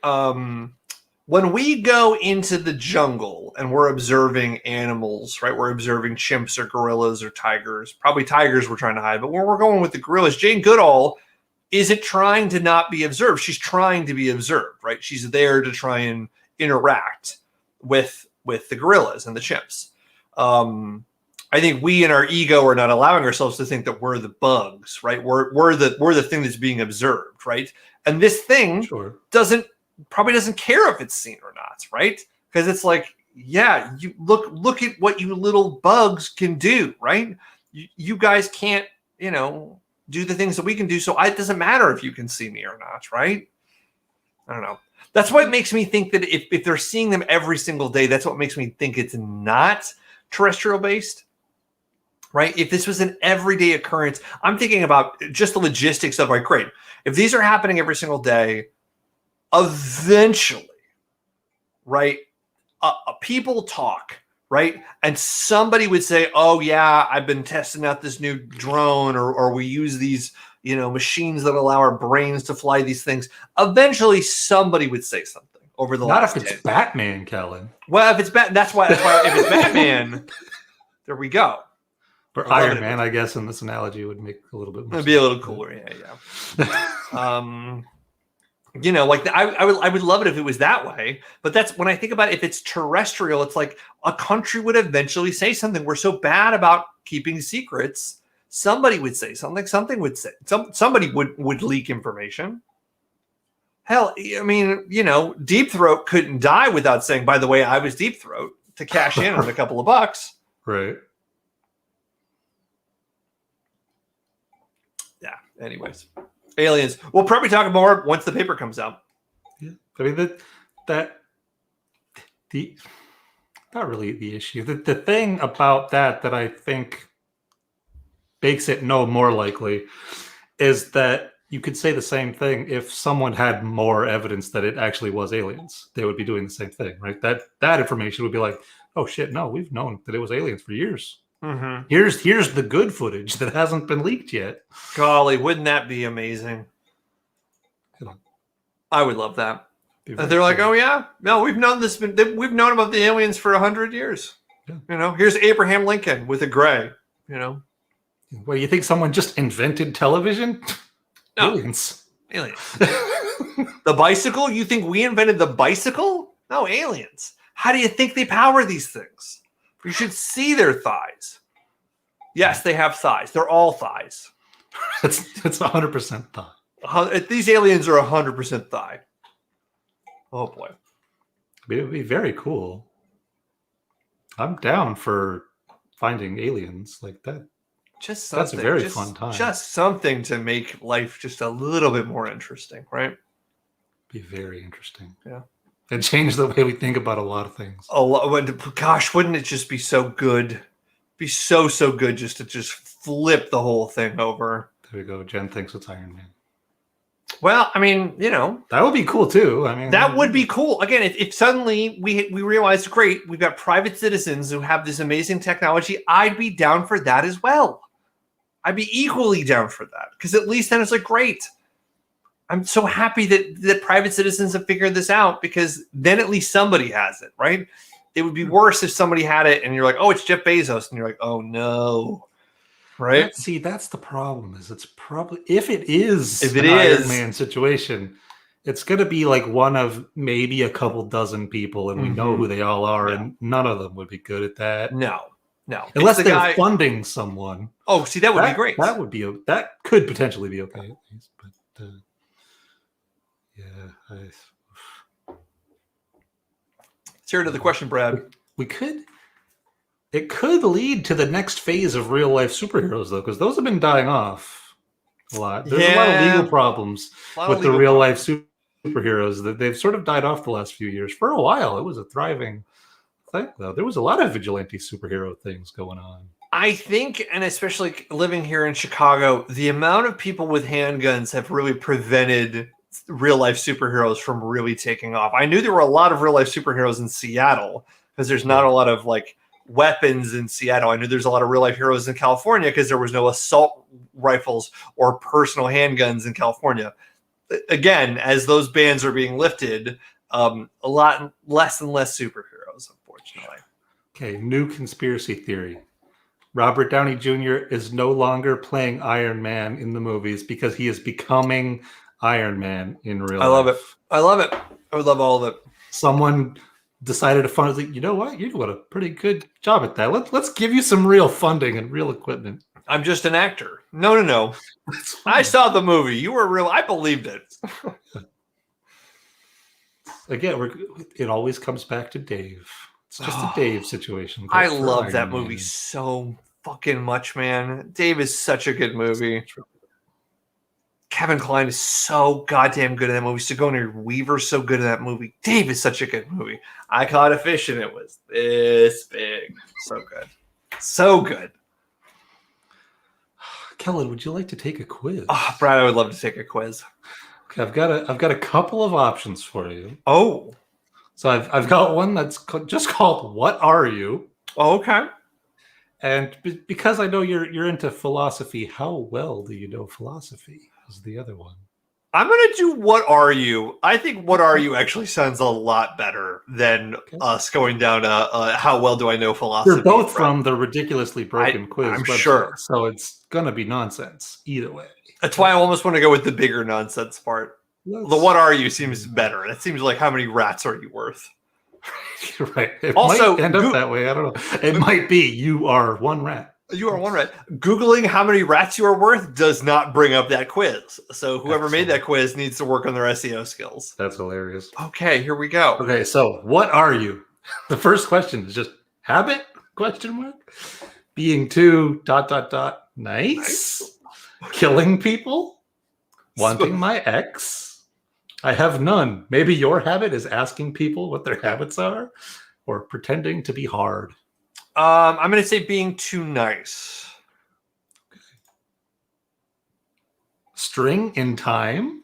When we go into the jungle and we're observing animals, right? We're observing chimps or gorillas or tigers. Probably tigers we're trying to hide, but when we're going with the gorillas, Jane Goodall isn't trying to not be observed. She's trying to be observed, right? She's there to try and interact with the gorillas and the chimps. I think we in our ego are not allowing ourselves to think that we're the bugs, right? We're the thing that's being observed, right? And this thing probably doesn't care if it's seen or not, right? Because it's like, yeah, you look at what you little bugs can do, right? You guys can't, do the things that we can do. So it doesn't matter if you can see me or not, right? I don't know. That's what makes me think that if they're seeing them every single day, that's what makes me think it's not terrestrial based, right? If this was an everyday occurrence, I'm thinking about just the logistics of like, great, if these are happening every single day, eventually, right, people talk, right? And somebody would say, oh yeah, I've been testing out this new drone or we use these, machines that allow our brains to fly these things. Eventually somebody would say something over the last Not if it's 10. Batman, Kellen. Well, if it's that's why if it's Batman, there we go. Or Iron Man, I guess, in this analogy would make a little bit more sense. It'd be a little cooler, yeah. Like I would love it if it was that way. But that's when I think about it, if it's terrestrial, it's like a country would eventually say something. We're so bad about keeping secrets. Somebody would say something. Something would say. Somebody would leak information. Hell, I mean, Deep Throat couldn't die without saying, by the way, I was Deep Throat to cash in on a couple of bucks. Right. Yeah. Anyways. Aliens. We'll probably talk more once the paper comes out. Yeah, I mean not really the issue. The thing about that I think makes it no more likely is that you could say the same thing if someone had more evidence that it actually was aliens. They would be doing the same thing, right? That information would be like, oh shit, no, we've known that it was aliens for years. Mm-hmm. Here's the good footage that hasn't been leaked yet. Golly, wouldn't that be amazing? I would love that. They're like, oh yeah, no, we've known this. We've known about the aliens for 100 years. Yeah. Here's Abraham Lincoln with a gray. Well, you think someone just invented television? No. Aliens. The bicycle? You think we invented the bicycle? No, aliens. How do you think they power these things? You should see their thighs. Yes, they have thighs. They're all thighs. It's 100% thigh. These aliens are 100% thigh. Oh boy. It would be very cool. I'm down for finding aliens like that. Just something. That's a very fun time. Just something to make life just a little bit more interesting, right? Be very interesting. Yeah. And change the way we think about a lot of things. Gosh, wouldn't it just be so good? Be so good just to flip the whole thing over. There we go. Jen thinks it's Iron Man. Well, I mean, that would be cool too. I mean, that would be cool. Again, if suddenly we realize, great, we've got private citizens who have this amazing technology, I'd be down for that as well. I'd be equally down for that because at least then it's like, great. I'm so happy that private citizens have figured this out because then at least somebody has it, right? It would be worse if somebody had it and you're like, oh, it's Jeff Bezos. And you're like, oh, no. Right? See, that's the problem is it's probably, if it is an Iron Man situation, it's going to be like one of maybe a couple dozen people and we know who they all are and none of them would be good at that. No. Unless they're funding someone. Oh, see, that would be great. That could potentially be okay at least, but yeah. Let's hear another question, Brad. It could lead to the next phase of real life superheroes, though, because those have been dying off a lot. There's a lot of legal problems with the real life superheroes. superheroes that they've sort of died off the last few years. For a while, it was a thriving thing, though. There was a lot of vigilante superhero things going on. I think, and especially living here in Chicago, the amount of people with handguns have really prevented real life superheroes from really taking off. I knew there were a lot of real life superheroes in Seattle because there's not a lot of like weapons in Seattle. I knew there's a lot of real life heroes in California because there was no assault rifles or personal handguns in California. Again, as those bans are being lifted, a lot less and less superheroes, unfortunately. Okay, new conspiracy theory. Robert Downey Jr. is no longer playing Iron Man in the movies because he is becoming Iron Man in real life. I love it. I love it. I would love all of it. Someone decided to fund it. You know what? You're doing a pretty good job at that. Let's give you some real funding and real equipment. I'm just an actor. No. I saw the movie. You were real. I believed it. Again, it always comes back to Dave. It's just a Dave situation. I love that movie so fucking much, man. Dave is such a good movie. Kevin Kline is so goddamn good in that movie. Sigourney Weaver's so good in that movie. Dave is such a good movie. I caught a fish and it was this big. So good. So good. Kellen, would you like to take a quiz? Oh, Brad, I would love to take a quiz. Okay, I've got a couple of options for you. Oh. So I've got one that's just called "What Are You?" Oh, okay. And because I know you're into philosophy, how well do you know philosophy? Is the other one. I'm gonna do "What Are You?" I think "What Are You?" actually sounds a lot better than us going down how well do I know philosophy. You're both from the ridiculously broken quiz. I'm website, sure. So it's gonna be nonsense either way. That's why I almost want to go with the bigger nonsense part. The "What Are You?" seems better. That seems like how many rats are you worth? Right. It also, might end up that way. I don't know. It might be you are one rat. You are one rat. Googling how many rats you are worth does not bring up that quiz. So whoever made that quiz needs to work on their SEO skills. That's hilarious. Okay, here we go. Okay, so what are you? The first question is just habit? Question mark. Being too ... nice. Killing people. Wanting my ex. I have none. Maybe your habit is asking people what their habits are, or pretending to be hard. I'm going to say being too nice. Okay. String in time.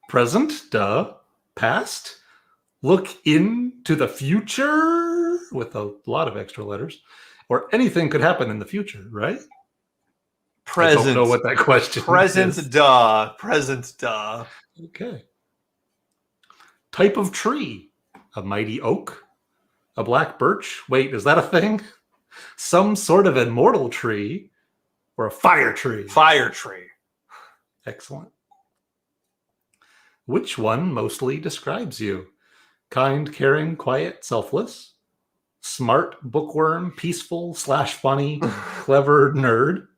Present, past. Look into the future with a lot of extra letters. Or anything could happen in the future, right? Present. I don't know what that question Present, is. Present, duh. Okay. Type of tree. A mighty oak. A black birch. Wait, is that a thing? Some sort of immortal tree. Or a fire tree. Fire tree. Excellent. Which one mostly describes you? Kind, caring, quiet, selfless. Smart, bookworm, peaceful / funny, clever, nerd.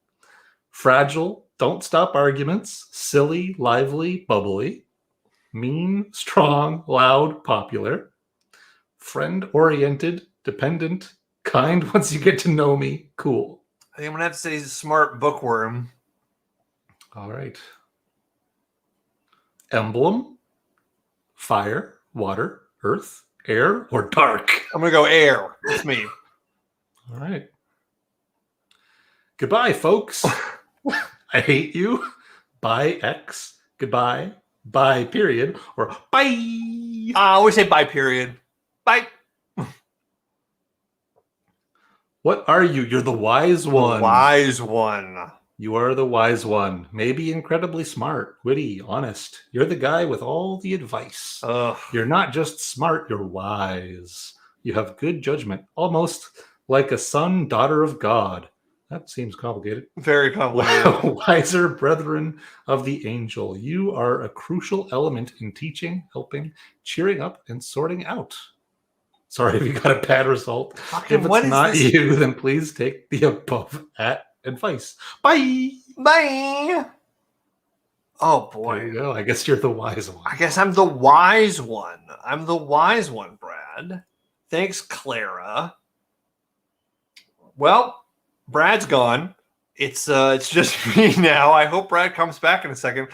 Fragile, don't stop arguments, silly, lively, bubbly. Mean, strong, loud, popular. Friend-oriented, dependent, kind once you get to know me, cool. I think I'm going to have to say smart bookworm. All right. Emblem, fire, water, earth, air, or dark? I'm going to go air. It's me. All right. Goodbye, folks. I hate you. Bye, X. Goodbye. Bye, period. Or bye. I always say bye, period. Bye. What are you? You're the wise one. Wise one. You are the wise one. Maybe incredibly smart, witty, honest. You're the guy with all the advice. Ugh. You're not just smart, you're wise. You have good judgment, almost like a son, daughter of God. That seems complicated. Very complicated. Wiser brethren of the angel. You are a crucial element in teaching, helping, cheering up, and sorting out. Sorry if you got a bad result. If it's not you, then please take the above advice. Bye. Bye. Oh, boy. There you go. I guess you're the wise one. I guess I'm the wise one. I'm the wise one, Brad. Thanks, Clara. Well, Brad's gone. It's just me now. I hope Brad comes back in a second.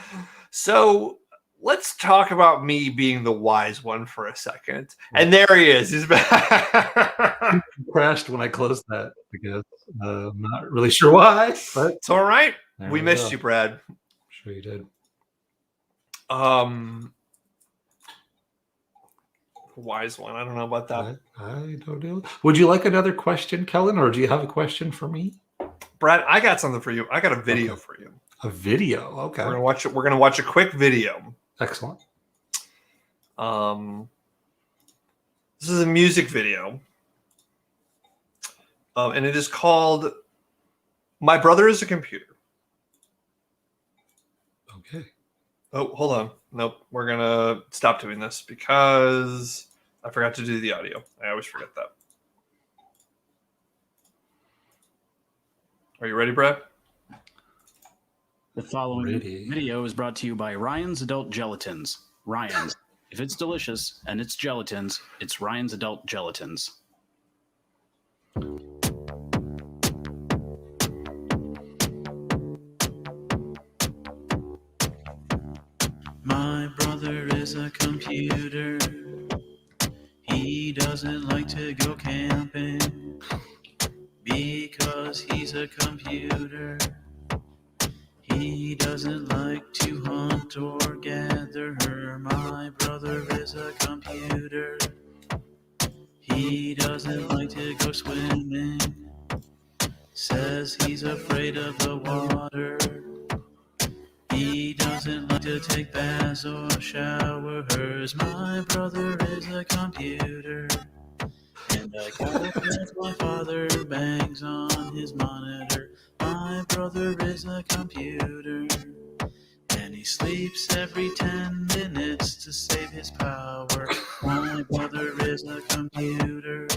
So let's talk about me being the wise one for a second. And there he is. He's back. Crashed when I closed that because I'm not really sure why, but It's all right. there We missed you, Brad. Sure you did. Wise one. I don't know about that. I don't know. Would you like another question, Kellen, or do you have a question for me? Brad, I got something for you. I got a video for you. A video. Okay. We're gonna watch it. We're gonna watch a quick video. Excellent. This is a music video. And it is called My Brother is a Computer. Okay. Oh, hold on. Nope. We're going to stop doing this because I forgot to do the audio. I always forget that. Are you ready, Brad? The following video is brought to you by Ryan's Adult Gelatins. Ryan's. If it's delicious and it's gelatins, it's Ryan's Adult Gelatins. My brother is a computer. He doesn't like to go camping because he's a computer. He doesn't like to hunt or gather. My brother is a computer. He doesn't like to go swimming. Says he's afraid of the water. He doesn't like to take baths or showers. My brother is a computer. And I got that my father bangs on his monitor. My brother is a computer. And he sleeps every 10 minutes to save his power. My brother is a computer.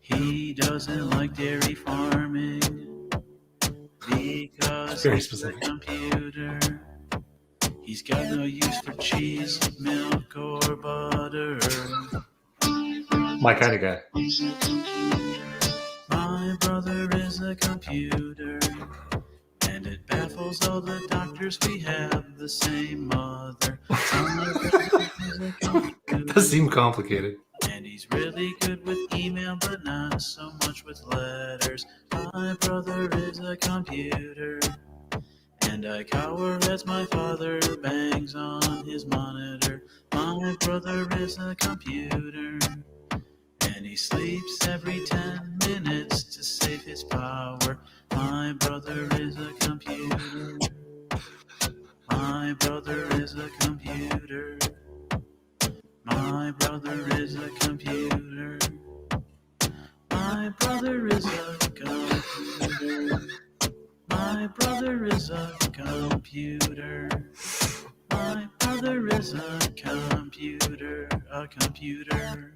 He doesn't like dairy farming because Very he's specific. a computer. He's got no use for cheese, milk, or butter. My kind of guy. My brother is a computer, and it baffles all the doctors we have the same mother. My brother is a computer, Does seem complicated. and he's really good with email, but not so much with letters. My brother is a computer, and I cower as my father bangs on his monitor. My brother is a computer. And he sleeps every 10 minutes to save his power. My brother is a computer. My brother is a computer. My brother is a computer. My brother is a computer. My brother is a computer. My brother is a computer. A computer.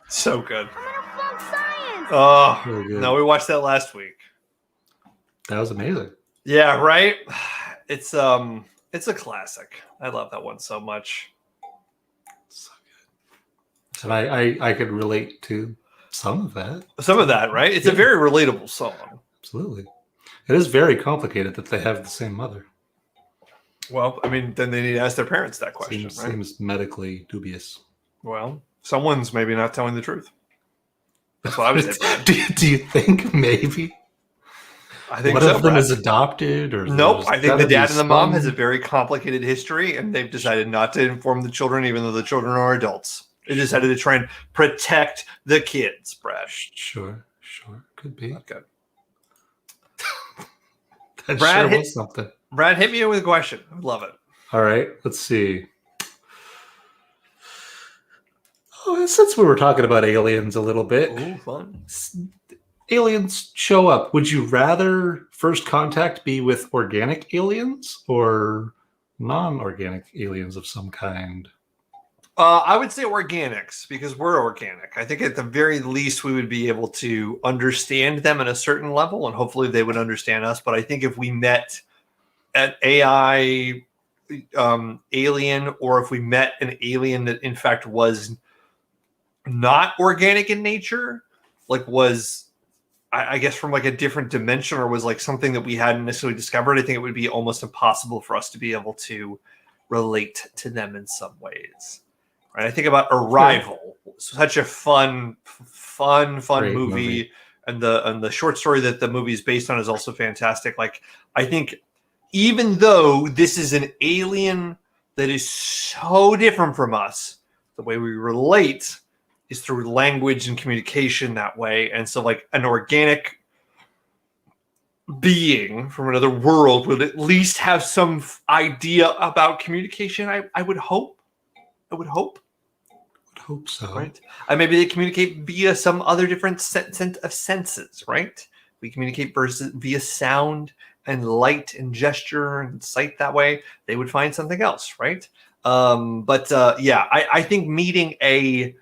So good. Oh, Really good. no, we watched that last week. That was amazing. Yeah, right. It's a classic. I love that one so much. So good. And I could relate to some of that. Some of that, right? It's a very relatable song. Absolutely. It is very complicated that they have the same mother. Well, I mean, then they need to ask their parents that question, right? Seems medically dubious. Well, someone's maybe not telling the truth. That's what I would say. do you think maybe? I think one so, of them Brad. is adopted, or Nope. I think the dad and the mom has a some- very complicated history, and they've decided not to inform the children, even though the children are adults. They decided to try and protect the kids, Brad. Sure, could be. Okay. That Brad sure hit- was something. Brad, hit me with a question. I would love it. All right, let's see. Oh, since we were talking about aliens a little bit, Ooh, fun. aliens show up. Would you rather first contact be with organic aliens or non-organic aliens of some kind? I would say organics because we're organic. I think at the very least we would be able to understand them at a certain level, and hopefully they would understand us. But I think if we met an AI alien, or if we met an alien that in fact was not organic in nature, was I guess from like a different dimension, or was like something that we hadn't necessarily discovered, I think it would be almost impossible for us to be able to relate to them in some ways. Right? I think about Arrival, such a fun Great movie. And the short story that the movie is based on is also fantastic. Like, I think even though this is an alien that is so different from us, the way we relate is through language and communication that way. And so like an organic being from another world would at least have some idea about communication. I would hope. Would hope so. Right. And maybe they communicate via some other different set of senses, right? We communicate via sound and light and gesture and sight that way. They would find something else, right? I think meeting a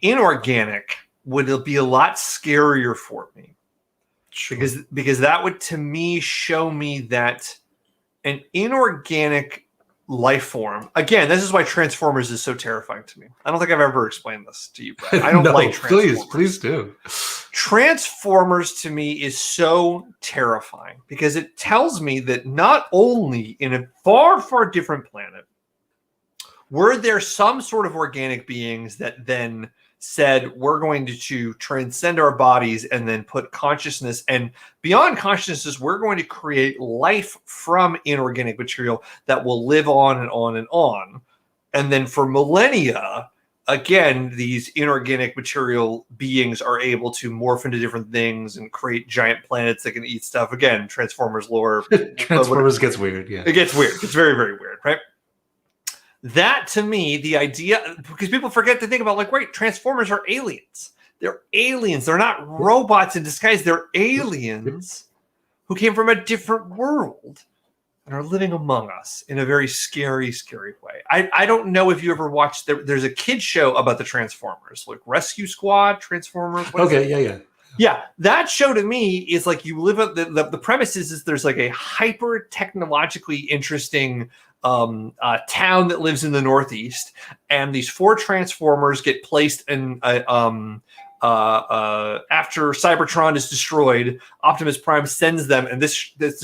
inorganic would be a lot scarier for me. Sure. Because that would, to me, show me that an inorganic life form. Again, this is why Transformers is so terrifying to me. I don't think I've ever explained this to you, Brad. I don't like Transformers. Please do. Transformers to me is so terrifying because it tells me that not only in a far, far different planet were there some sort of organic beings that then said, we're going to transcend our bodies and then put consciousness, and beyond consciousness, we're going to create life from inorganic material that will live on and on and on. And then for millennia, again, these inorganic material beings are able to morph into different things and create giant planets that can eat stuff. Again, Transformers lore. Transformers gets weird, yeah. It gets weird. It's very, very weird, right? That, to me, the idea, because people forget to think about, like, wait, Transformers are aliens. They're aliens. They're not robots in disguise. They're aliens who came from a different world and are living among us in a very scary, scary way. I don't know if you ever watched, there's a kid show about the Transformers, like Rescue Squad, Transformers. Yeah, that show to me is like you live at the premise is there's like a hyper technologically interesting town that lives in the Northeast, and these 4 Transformers get placed in after Cybertron is destroyed. Optimus Prime sends them, and this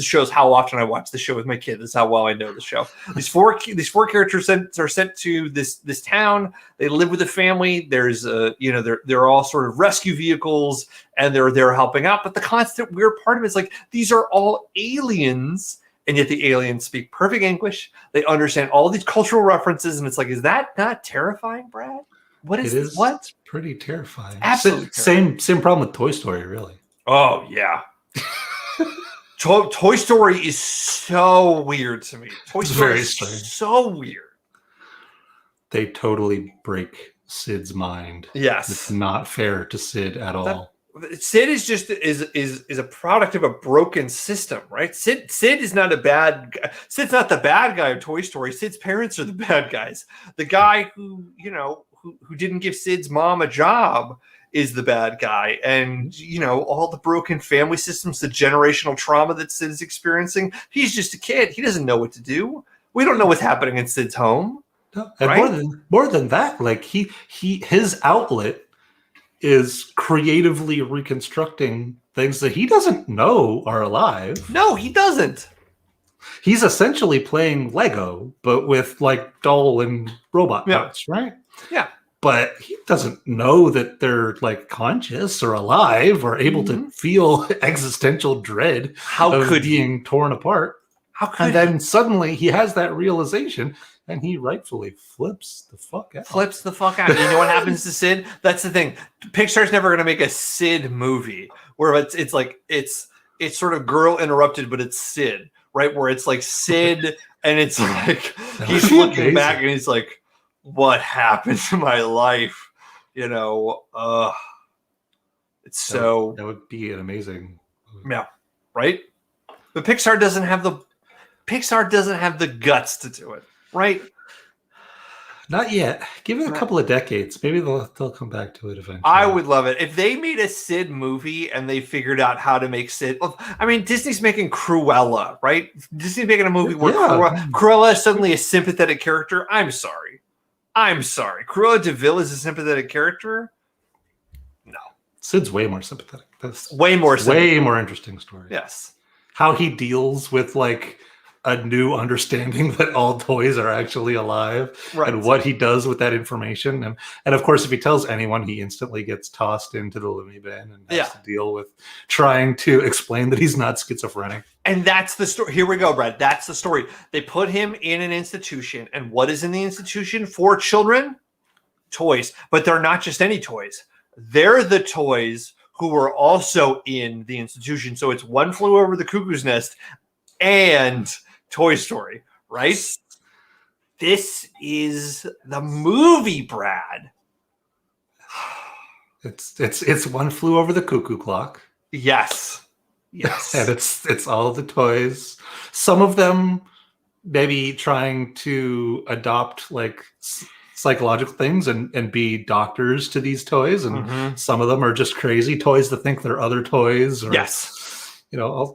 shows how often I watch the show with my kid. This is how well I know the show. These four characters are sent to this town. They live with a family. There's they're all sort of rescue vehicles, and they're helping out. But the constant weird part of it is like these are all aliens. And yet the aliens speak perfect English. They understand all these cultural references. And it's like, is that not terrifying, Brad? What is this? What? It's pretty terrifying. Absolutely. Same problem with Toy Story, really. Oh, yeah. Toy Story is so weird to me. Toy Story is so weird. They totally break Sid's mind. Yes. It's not fair to Sid at all. Sid is just is a product of a broken system, right? Sid is not a bad guy. Sid's not the bad guy of Toy Story. Sid's parents are the bad guys. The guy who didn't give Sid's mom a job is the bad guy. And all the broken family systems, the generational trauma that Sid is experiencing. He's just a kid. He doesn't know what to do. We don't know what's happening in Sid's home. No, and right? more than that, like his outlet is creatively reconstructing things that he doesn't know are alive. No, he doesn't. He's essentially playing Lego, but with like doll and robot parts, right? Yeah. But he doesn't know that they're like conscious or alive or able to feel existential dread of being torn apart. And then suddenly he has that realization. And he rightfully flips the fuck out. You know what happens to Sid? That's the thing. Pixar's never going to make a Sid movie where it's like it's sort of Girl Interrupted, but it's Sid, right? Where it's like Sid, and it's like he's looking back and he's like, "What happened to my life?" It's so that would be an amazing movie. Yeah, right. But Pixar doesn't have the guts to do it. Right? Not yet. Give it a couple of decades. Maybe they'll come back to it eventually. I would love it. If they made a Sid movie and they figured out how to make Sid... I mean, Disney's making Cruella, right? Disney's making a movie where Cruella is suddenly a sympathetic character. I'm sorry. Cruella de Vil is a sympathetic character? No. Sid's way more sympathetic. That's Way more way more interesting story. Yes. How he deals with like a new understanding that all toys are actually alive, Right. and what he does with that information. And of course, if he tells anyone, he instantly gets tossed into the loony bin and has to deal with trying to explain that he's not schizophrenic. And that's the story. Here we go, Brad. That's the story. They put him in an institution. And what is in the institution for children? Toys. But they're not just any toys. They're the toys who were also in the institution. So it's One Flew Over the Cuckoo's Nest and Toy Story, right? This is the movie, Brad. It's One Flew Over the Cuckoo Clock. Yes. Yes. And it's all the toys. Some of them maybe trying to adopt like psychological things and be doctors to these toys, and some of them are just crazy toys that think they're other toys. Or,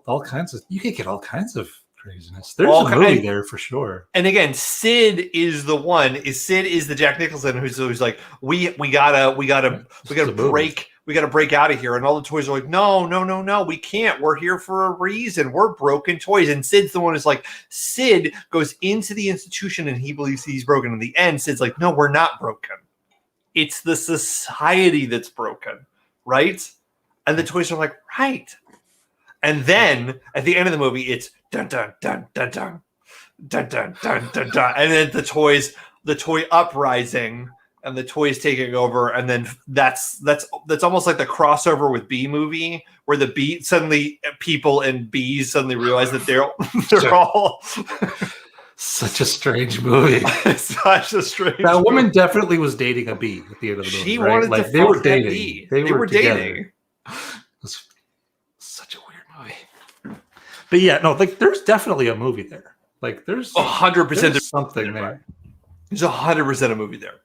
all kinds of. You could get all kinds of craziness. There's a movie there for sure. And again, Sid is the one. Sid is the Jack Nicholson who's like, we gotta break out of here. And all the toys are like, no, we can't. We're here for a reason. We're broken toys. And Sid's the one who's like, Sid goes into the institution and he believes he's broken. In the end, Sid's like, no, we're not broken. It's the society that's broken, right? And the toys are like, right. And then at the end of the movie, it's dun dun dun dun dun dun dun dun dun dun, and then the toy uprising, and the toys taking over, and then that's almost like the crossover with Bee Movie, where the bee suddenly people and bees suddenly realize that they're all such a strange movie. Such a strange. That woman definitely was dating a bee at the end of the movie. She right? wanted like, to they were fuck that dating. bee. They were dating. It was such a weird movie. But yeah, no, like there's definitely a movie there. Like there's 100% something there. There's 100% a movie there.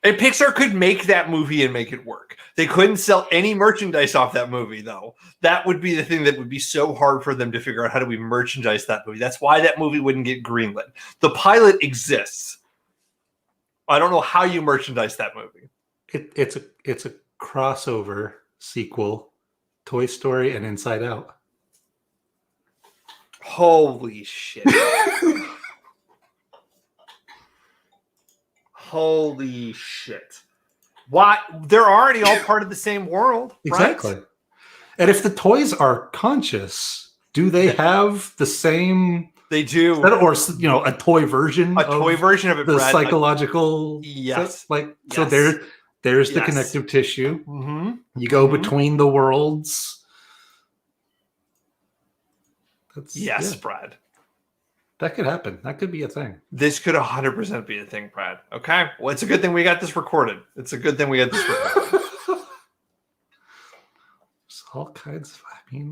And Pixar could make that movie and make it work. They couldn't sell any merchandise off that movie, though. That would be the thing that would be so hard for them to figure out how do we merchandise that movie. That's why that movie wouldn't get greenlit. The pilot exists. I don't know how you merchandise that movie. It's a crossover sequel, Toy Story and Inside Out. Holy shit. Holy shit. Why? They're already all part of the same world. Exactly. Right? And if the toys are conscious, do they have the same? They do. Or, a toy version. A toy version of it, the Brad. psychological. Yes. So there's the connective tissue. Mm-hmm. You go between the worlds. Brad. That could happen. That could be a thing. This could 100% be a thing, Brad. Okay? Well, it's a good thing we got this recorded. There's all kinds of,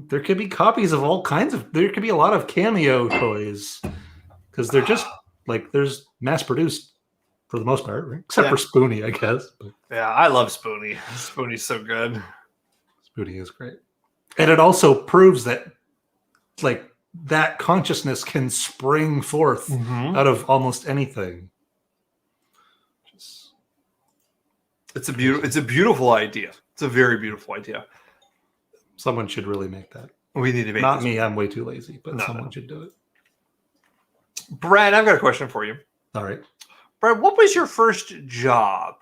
there could be copies of all kinds of, there could be a lot of cameo toys. Because they're just, there's mass-produced for the most part, right? Except for Spoonie, I guess. But. Yeah, I love Spoonie. Spoonie's so good. Spoonie is great. And it also proves that, that consciousness can spring forth out of almost anything. It's a beautiful idea. It's a very beautiful idea. Someone should really make that. We need to make Not me, I'm way too lazy, but someone should do it. Brad, I've got a question for you. All right. Brad, what was your first job?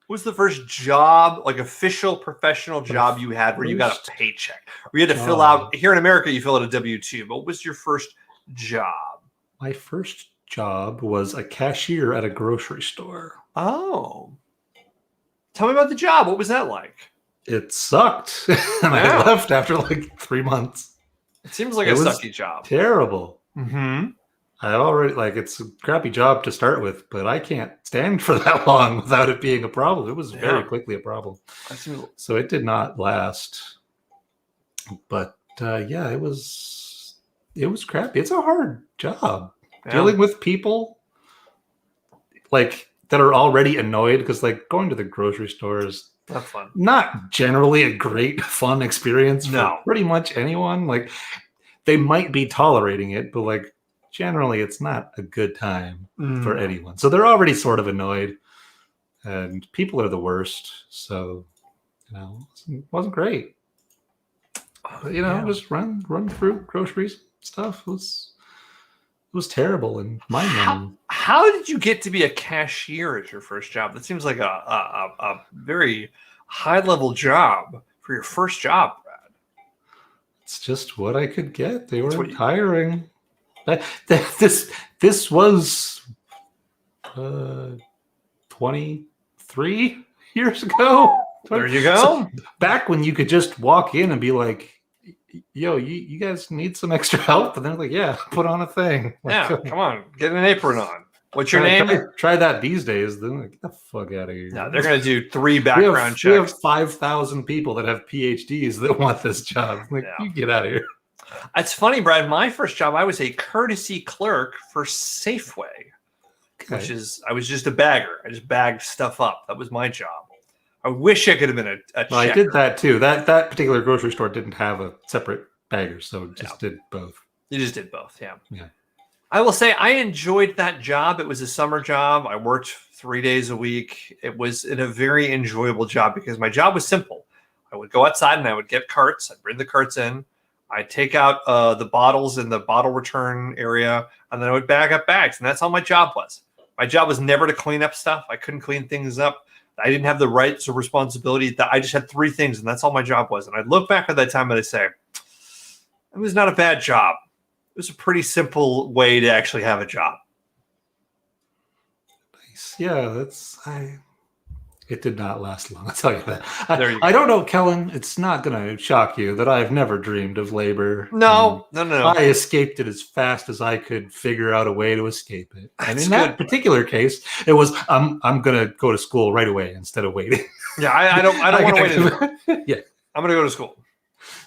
What was the first job, official professional job you had where you got a paycheck? Where you had to fill out, here in America, you fill out a W-2, but what was your first job? My first job was a cashier at a grocery store. Oh. Tell me about the job. What was that like? It sucked. And I left after 3 months. It seems like a sucky job. Terrible. Mm-hmm. I already it's a crappy job to start with, but I can't stand for that long without it being a problem. It was very quickly a problem. So it did not last. But it was crappy. It's a hard job. Dealing with people that are already annoyed because going to the grocery store is not fun. Not generally a great fun experience for pretty much anyone. They might be tolerating it, but generally it's not a good time for anyone. So they're already sort of annoyed, and people are the worst. So wasn't great. But, just run through groceries stuff. It was terrible in my memory. How did you get to be a cashier at your first job? That seems like a very high level job for your first job, Brad. It's just what I could get. They were hiring. This was 23 years ago. There you go. So back when you could just walk in and be like, yo, you guys need some extra help? And they're like, yeah, put on a thing. Yeah, come on, get an apron on. What's your name? Try that these days. Then like, get the fuck out of here. No, they're going to do 3 background checks. We have 5,000 people that have PhDs that want this job. Like, you get out of here. It's funny, Brad. My first job, I was a courtesy clerk for Safeway, which is, I was just a bagger. I just bagged stuff up. That was my job. I wish I could have been a checker. I did that too. That particular grocery store didn't have a separate bagger, so just did both. You just did both, yeah. Yeah. I will say I enjoyed that job. It was a summer job. I worked 3 days a week. It was a very enjoyable job because my job was simple. I would go outside and I would get carts. I'd bring the carts in. I'd take out the bottles in the bottle return area, and then I would bag up bags. And that's all my job was. My job was never to clean up stuff. I couldn't clean things up. I didn't have the rights or responsibility. I just had 3 things, and that's all my job was. And I'd look back at that time and I'd say, it was not a bad job. It was a pretty simple way to actually have a job. Nice. Yeah, it did not last long, I'll tell you that. There you go. I don't know, Kellen, it's not going to shock you that I've never dreamed of labor. No. I escaped it as fast as I could figure out a way to escape it. And in that particular case, it was, I'm going to go to school right away instead of waiting. Yeah, I don't want to wait anymore. Yeah. I'm going to go to school.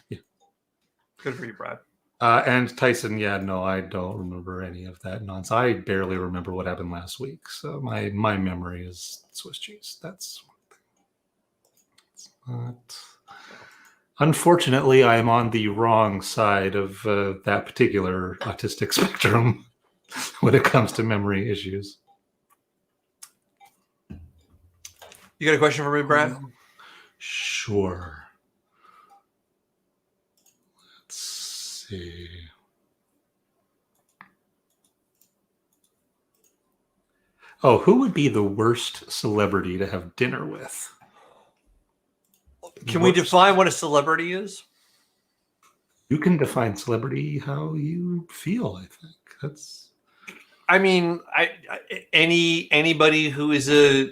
Yeah. Good for you, Brad. And Tyson, I don't remember any of that nonsense. I barely remember what happened last week. So my memory is Swiss cheese. That's one thing. Unfortunately, I am on the wrong side of that particular autistic spectrum when it comes to memory issues. You got a question for me, Brad? Sure. See. Oh, who would be the worst celebrity to have dinner with? Can we define what a celebrity is? You can define celebrity how you feel, I think. That's. I mean, anybody who is a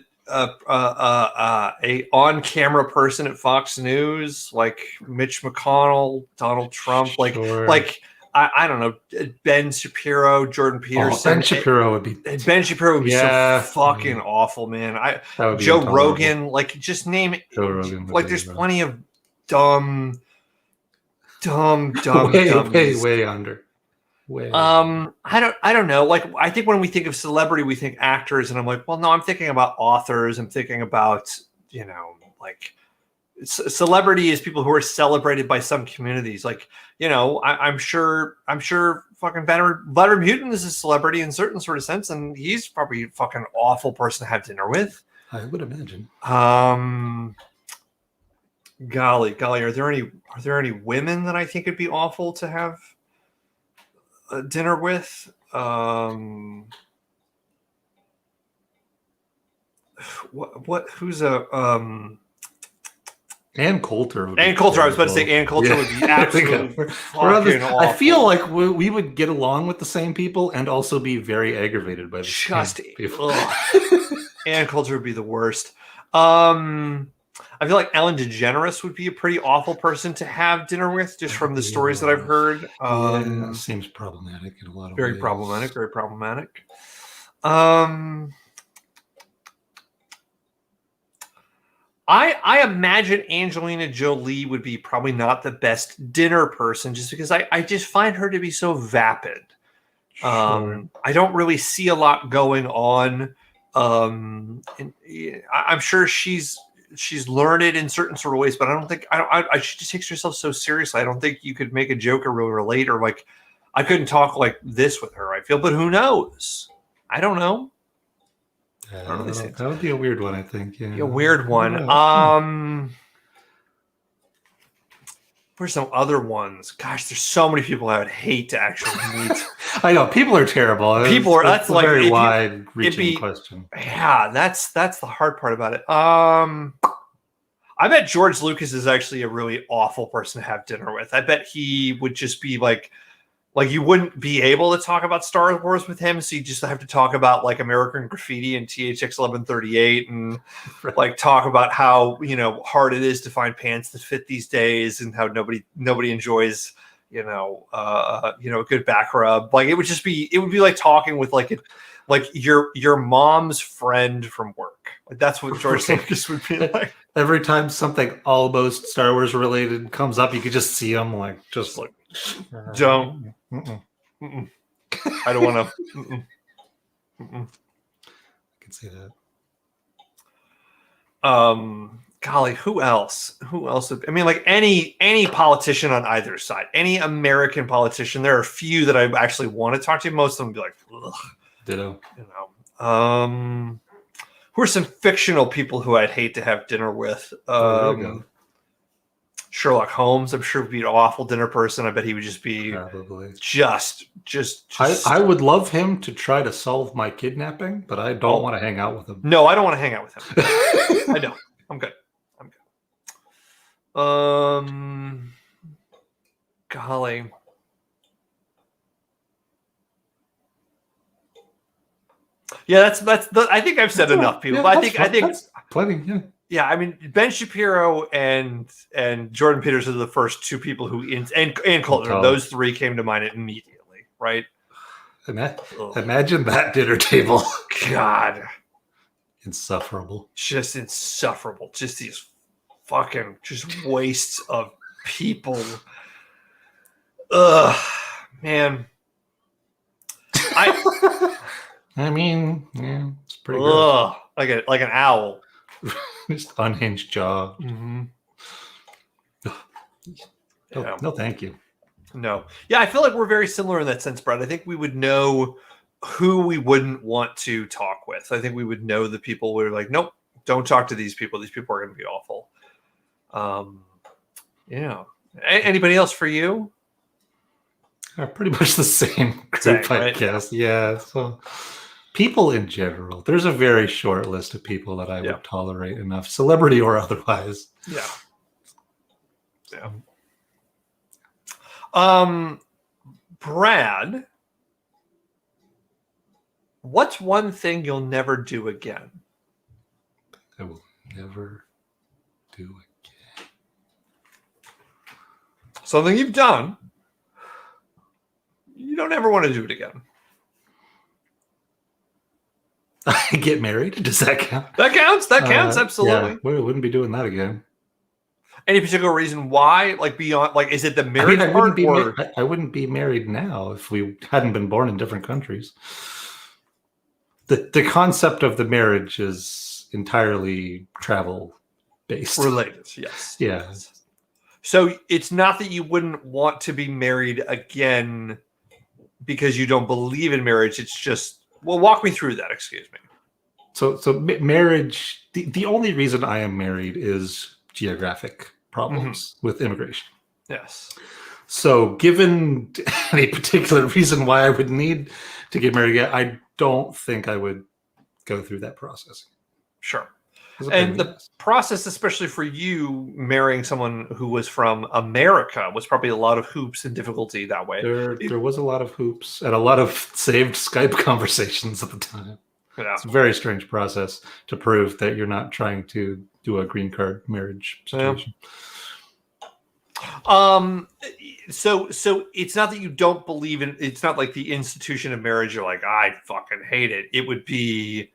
on-camera person at Fox News, like Mitch McConnell, Donald Trump, Sure. I don't know, Ben Shapiro, Jordan Peterson. Ben Shapiro would be so fucking awful, man. Joe Rogan, just name it. Joe Rogan. There's plenty of dumb. way under. I don't know. I think when we think of celebrity, we think actors, and I'm like, well, no, I'm thinking about authors. I'm thinking about, celebrity is people who are celebrated by some communities. I'm sure fucking Vladimir Putin is a celebrity in a certain sort of sense, and he's probably a fucking awful person to have dinner with. I would imagine. Golly, are there any women that I think would be awful to have dinner with? Who's a Ann Coulter. Ann Coulter. I was about to say Ann Coulter would be absolutely fucking awful. I feel like we would get along with the same people and also be very aggravated by the same people. Ann Coulter would be the worst. I feel like Ellen DeGeneres would be a pretty awful person to have dinner with, just from the stories that I've heard. Seems problematic in a lot of ways. Very problematic. I imagine Angelina Jolie would be probably not the best dinner person, just because I just find her to be so vapid. Sure. I don't really see a lot going on. I'm sure she's learned it in certain sort of ways, but I don't think she just takes herself so seriously. I don't think you could make a joke or really relate, or I couldn't talk like this with her, I feel, but who knows? I don't know. That would be a weird one, I think. Yeah. A weird one. Who are some other ones? Gosh, there's so many people I would hate to actually meet. I know people are terrible. That's a very wide-reaching question. Yeah, that's the hard part about it. I bet George Lucas is actually a really awful person to have dinner with. I bet he would just be like you wouldn't be able to talk about Star Wars with him, so you just have to talk about like American Graffiti and THX 1138, and like talk about how hard it is to find pants that fit these days, and how nobody enjoys a good back rub. Like it would be like talking with like your mom's friend from work. Like that's what George Lucas would be like. Every time something almost Star Wars related comes up, you could just see him don't. Mm-mm. I don't want to. I can see that. Golly, who else? I mean, like any politician on either side, any American politician. There are a few that I actually want to talk to. Most of them would be like, ugh. Ditto. Who are some fictional people who I'd hate to have dinner with? There you go. Sherlock Holmes, I'm sure would be an awful dinner person. I bet he would just be probably just. I would love him to try to solve my kidnapping, but I don't want to hang out with him. No, I don't want to hang out with him. I don't. I'm good. Golly. Yeah, that's. I think I've said enough, people. Yeah, I think that's plenty. Yeah. Yeah, I mean, Ben Shapiro and Jordan Peters are the first two people who and Coulter. Those three came to mind immediately, right? Imagine that dinner table. God, insufferable. Just insufferable. Just these fucking wastes of people. Ugh, man. I mean, yeah, it's pretty good. Like an owl. Just unhinged jaw. Mm-hmm. No, thank you. No. Yeah, I feel like we're very similar in that sense, Brad. I think we would know who we wouldn't want to talk with. I think we would know the people we're like, nope, don't talk to these people. These people are going to be awful. Yeah. Anybody else for you? Pretty much the same group, I guess. Yeah. So people in general, there's a very short list of people that I would tolerate enough, celebrity or otherwise. Yeah. Brad, what's one thing you'll never do again? I will never do again. Something you've done. You don't ever want to do it again. I get married? Does that count? That counts. That counts. Absolutely. Yeah, we wouldn't be doing that again. Any particular reason why? Like beyond, like, is it the marriage part? I wouldn't be married now if we hadn't been born in different countries. The concept of the marriage is entirely travel based. Related, yes. Yeah. So it's not that you wouldn't want to be married again because you don't believe in marriage. It's just, well, walk me through that. Excuse me. So marriage, the only reason I am married is geographic problems with immigration. Yes. So given any particular reason why I would need to get married again, I don't think I would go through that process. Sure. And the process, especially for you marrying someone who was from America, was probably a lot of hoops and difficulty that way. There was a lot of hoops and a lot of saved Skype conversations at the time. Yeah. It's a very strange process to prove that you're not trying to do a green card marriage situation. So it's not that you don't believe in, it's not like the institution of marriage. You're like, I fucking hate it. It would be,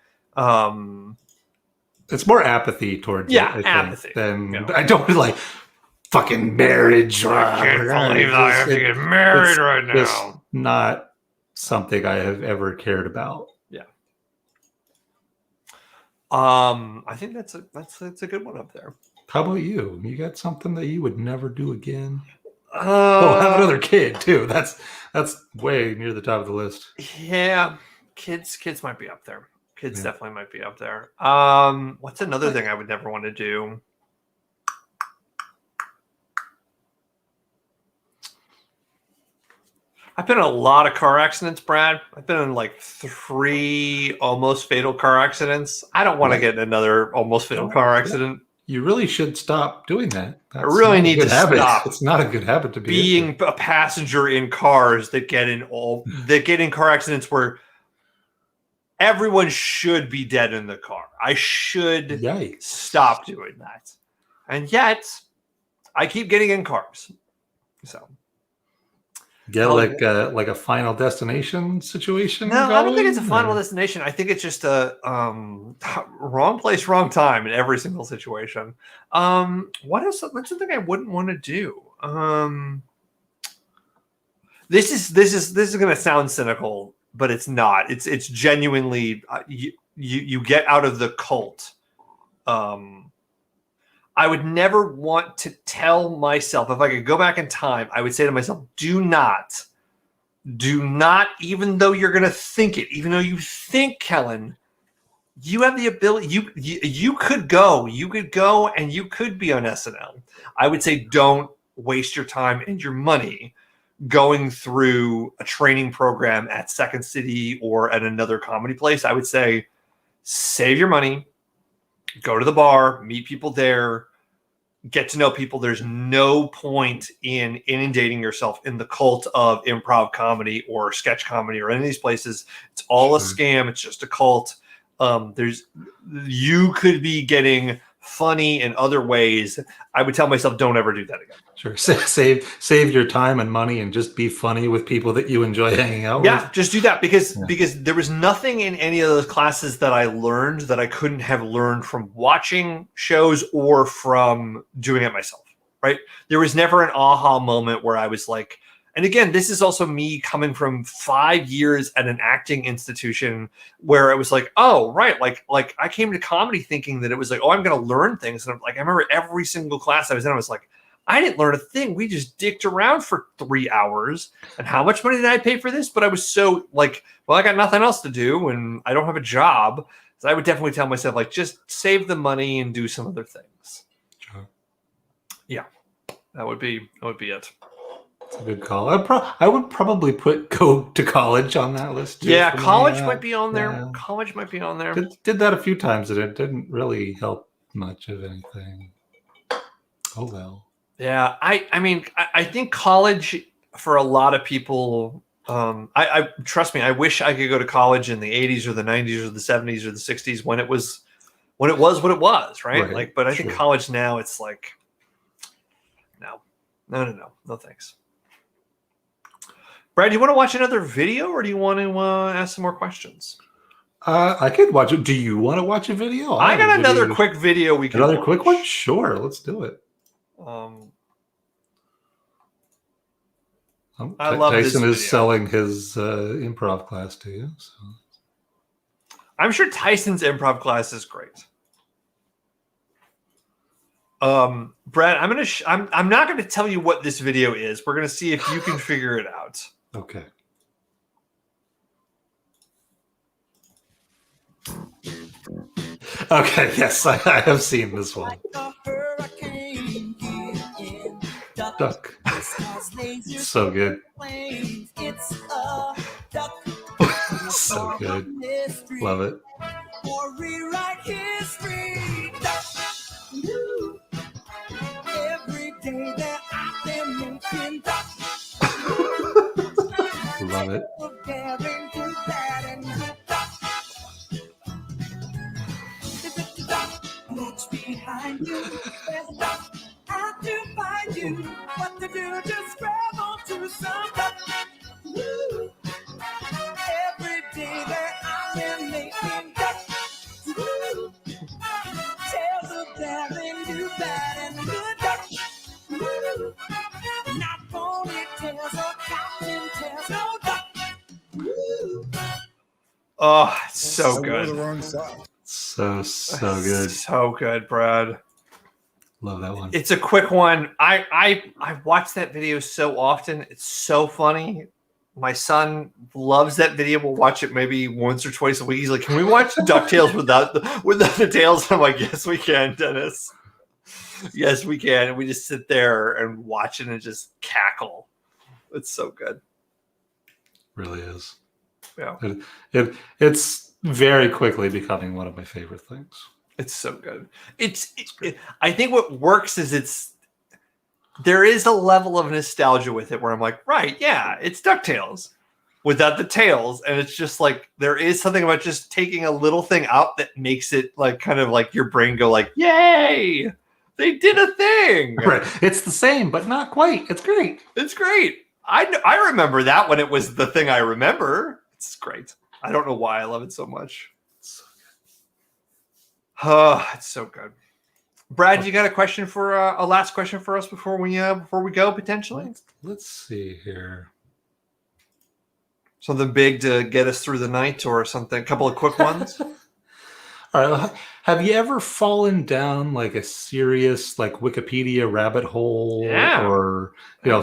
it's more apathy towards it, I apathy. I don't like fucking marriage. I can't believe I have to get married right now. It's not something I have ever cared about. Yeah. I think that's a good one up there. How about you? You got something that you would never do again? Have another kid too. That's way near the top of the list. Yeah, kids might be up there. Kids definitely might be up there. What's another thing I would never want to do? I've been in a lot of car accidents, Brad. I've been in like 3 almost fatal car accidents. I don't want to get in another almost fatal car accident. You really should stop doing that. I really need to stop. It's not a good habit to be being a passenger in cars that get in car accidents where everyone should be dead in the car. I should stop doing that. And yet, I keep getting in cars. So, get like a Final Destination situation. No, I don't think it's a Final Destination. I think it's just a wrong place, wrong time in every single situation. What's something I wouldn't want to do? This is going to sound cynical, but it's not. It's genuinely you get out of the cult. I would never want to tell myself, if I could go back in time, I would say to myself, do not, even though you're going to think it, even though you think, Kellen, you have the ability, you could go and you could be on SNL. I would say, don't waste your time and your money going through a training program at Second City or at another comedy place. I would say, save your money, go to the bar, meet people there, get to know people. There's no point in inundating yourself in the cult of improv comedy or sketch comedy or any of these places. It's all a scam. It's just a cult. You could be getting funny in other ways. I would tell myself, don't ever do that again. Sure. Save your time and money and just be funny with people that you enjoy hanging out with. Yeah, just do that because there was nothing in any of those classes that I learned that I couldn't have learned from watching shows or from doing it myself, right? There was never an aha moment where I was like, and again, this is also me coming from 5 years at an acting institution where I was like, oh, right. Like I came to comedy thinking that it was like, oh, I'm going to learn things. And I'm like, I remember every single class I was in, I was like, I didn't learn a thing. We just dicked around for 3 hours. And how much money did I pay for this? But I was so like, well, I got nothing else to do and I don't have a job. So I would definitely tell myself, like, just save the money and do some other things. Sure. Yeah, that would be it. That's a good call. I would probably put go to college on that list too. Yeah, college might be on there. Yeah. College might be on there. Did that a few times and it didn't really help much of anything. Oh well. Yeah, I mean, I think college for a lot of people. I trust me. I wish I could go to college in the 80s or the 90s or the 70s or the 60s when it was what it was, right? Like, but I think college now it's like, no, thanks. Brad, do you want to watch another video or do you want to ask some more questions? I could watch it. Do you want to watch a video? I got another quick video we can watch. Quick one? Sure, let's do it. I love Tyson this is selling his improv class to you. So. I'm sure Tyson's improv class is great. Brad, I'm not going to tell you what this video is. We're going to see if you can figure it out. Okay. Okay, yes, I have seen this one. Duck. So good. So good. Love it. Love it. Behind you, have to find you. What to do? Just grab onto some duck. Woo. Every day that I am making duck. Woo. Tales of daring, do bad and good duck. Woo. Not ponytails or cotton tails, no duck. Woo. Oh, it's so good. So good. So good, Brad. Love that one. It's a quick one. I watch that video so often. It's so funny. My son loves that video. We'll watch it maybe once or twice a week. He's like, "Can we watch Ducktales without the tails?" I'm like, "Yes, we can, Dennis. Yes, we can." And we just sit there and watch it and just cackle. It's so good. really is. Yeah. It's very quickly becoming one of my favorite things. It's so good. I think what works is there is a level of nostalgia with it where I'm like, right, yeah, it's DuckTales without the tails. And it's just like, there is something about just taking a little thing out that makes it like kind of like your brain go like, yay, they did a thing. Right. It's the same, but not quite. It's great. It's great. I remember that when it was the thing I remember. It's great. I don't know why I love it so much. It's so It's so good. Brad, you got a question for a last question for us before we go potentially? Let's see here. Something big to get us through the night or something. A couple of quick ones. All right. Have you ever fallen down like a serious like Wikipedia rabbit hole, Yeah. or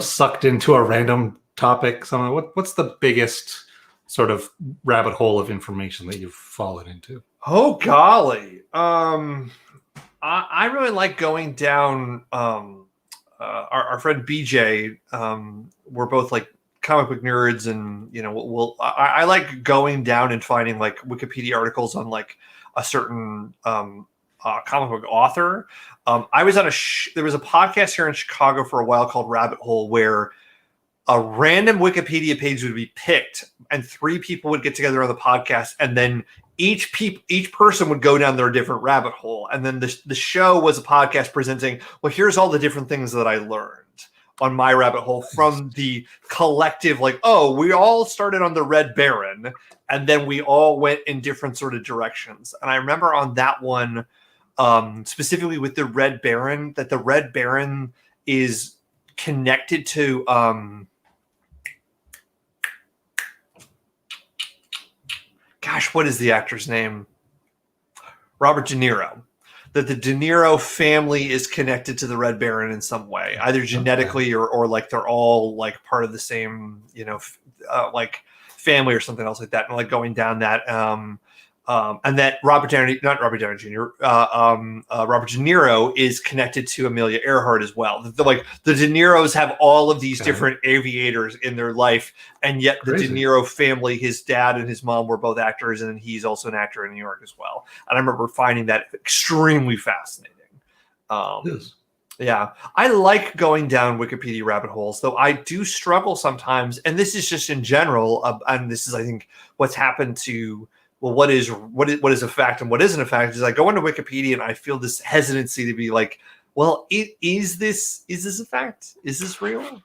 sucked into a random topic? Something. What's the biggest sort of rabbit hole of information that you've fallen into? Oh golly. I really like going down. Our friend BJ. We're both like comic book nerds, and I like going down and finding like Wikipedia articles on like a certain comic book author. I was on there was a podcast here in Chicago for a while called Rabbit Hole, where a random Wikipedia page would be picked and 3 people would get together on the podcast, and then each person would go down their different rabbit hole. And then the show was a podcast presenting, well, here's all the different things that I learned on my rabbit hole from the collective, like, oh, we all started on the Red Baron, and then we all went in different sort of directions. And I remember on that one, specifically with the Red Baron, that the Red Baron is connected to gosh, what is the actor's name? Robert De Niro. That the De Niro family is connected to the Red Baron in some way, either genetically or like they're all like part of the same, like family or something else like that. And like going down that, and that Robert De Niro is connected to Amelia Earhart as well. The De Niros have all of these different aviators in their life, and yet the De Niro family, his dad and his mom were both actors, and he's also an actor in New York as well. And I remember finding that extremely fascinating. Yeah, I like going down Wikipedia rabbit holes, though I do struggle sometimes, and this is just in general, and this is, I think, what's happened to. Well, what is a fact and what isn't a fact is I go into Wikipedia and I feel this hesitancy to be like, well, is this a fact? Is this real?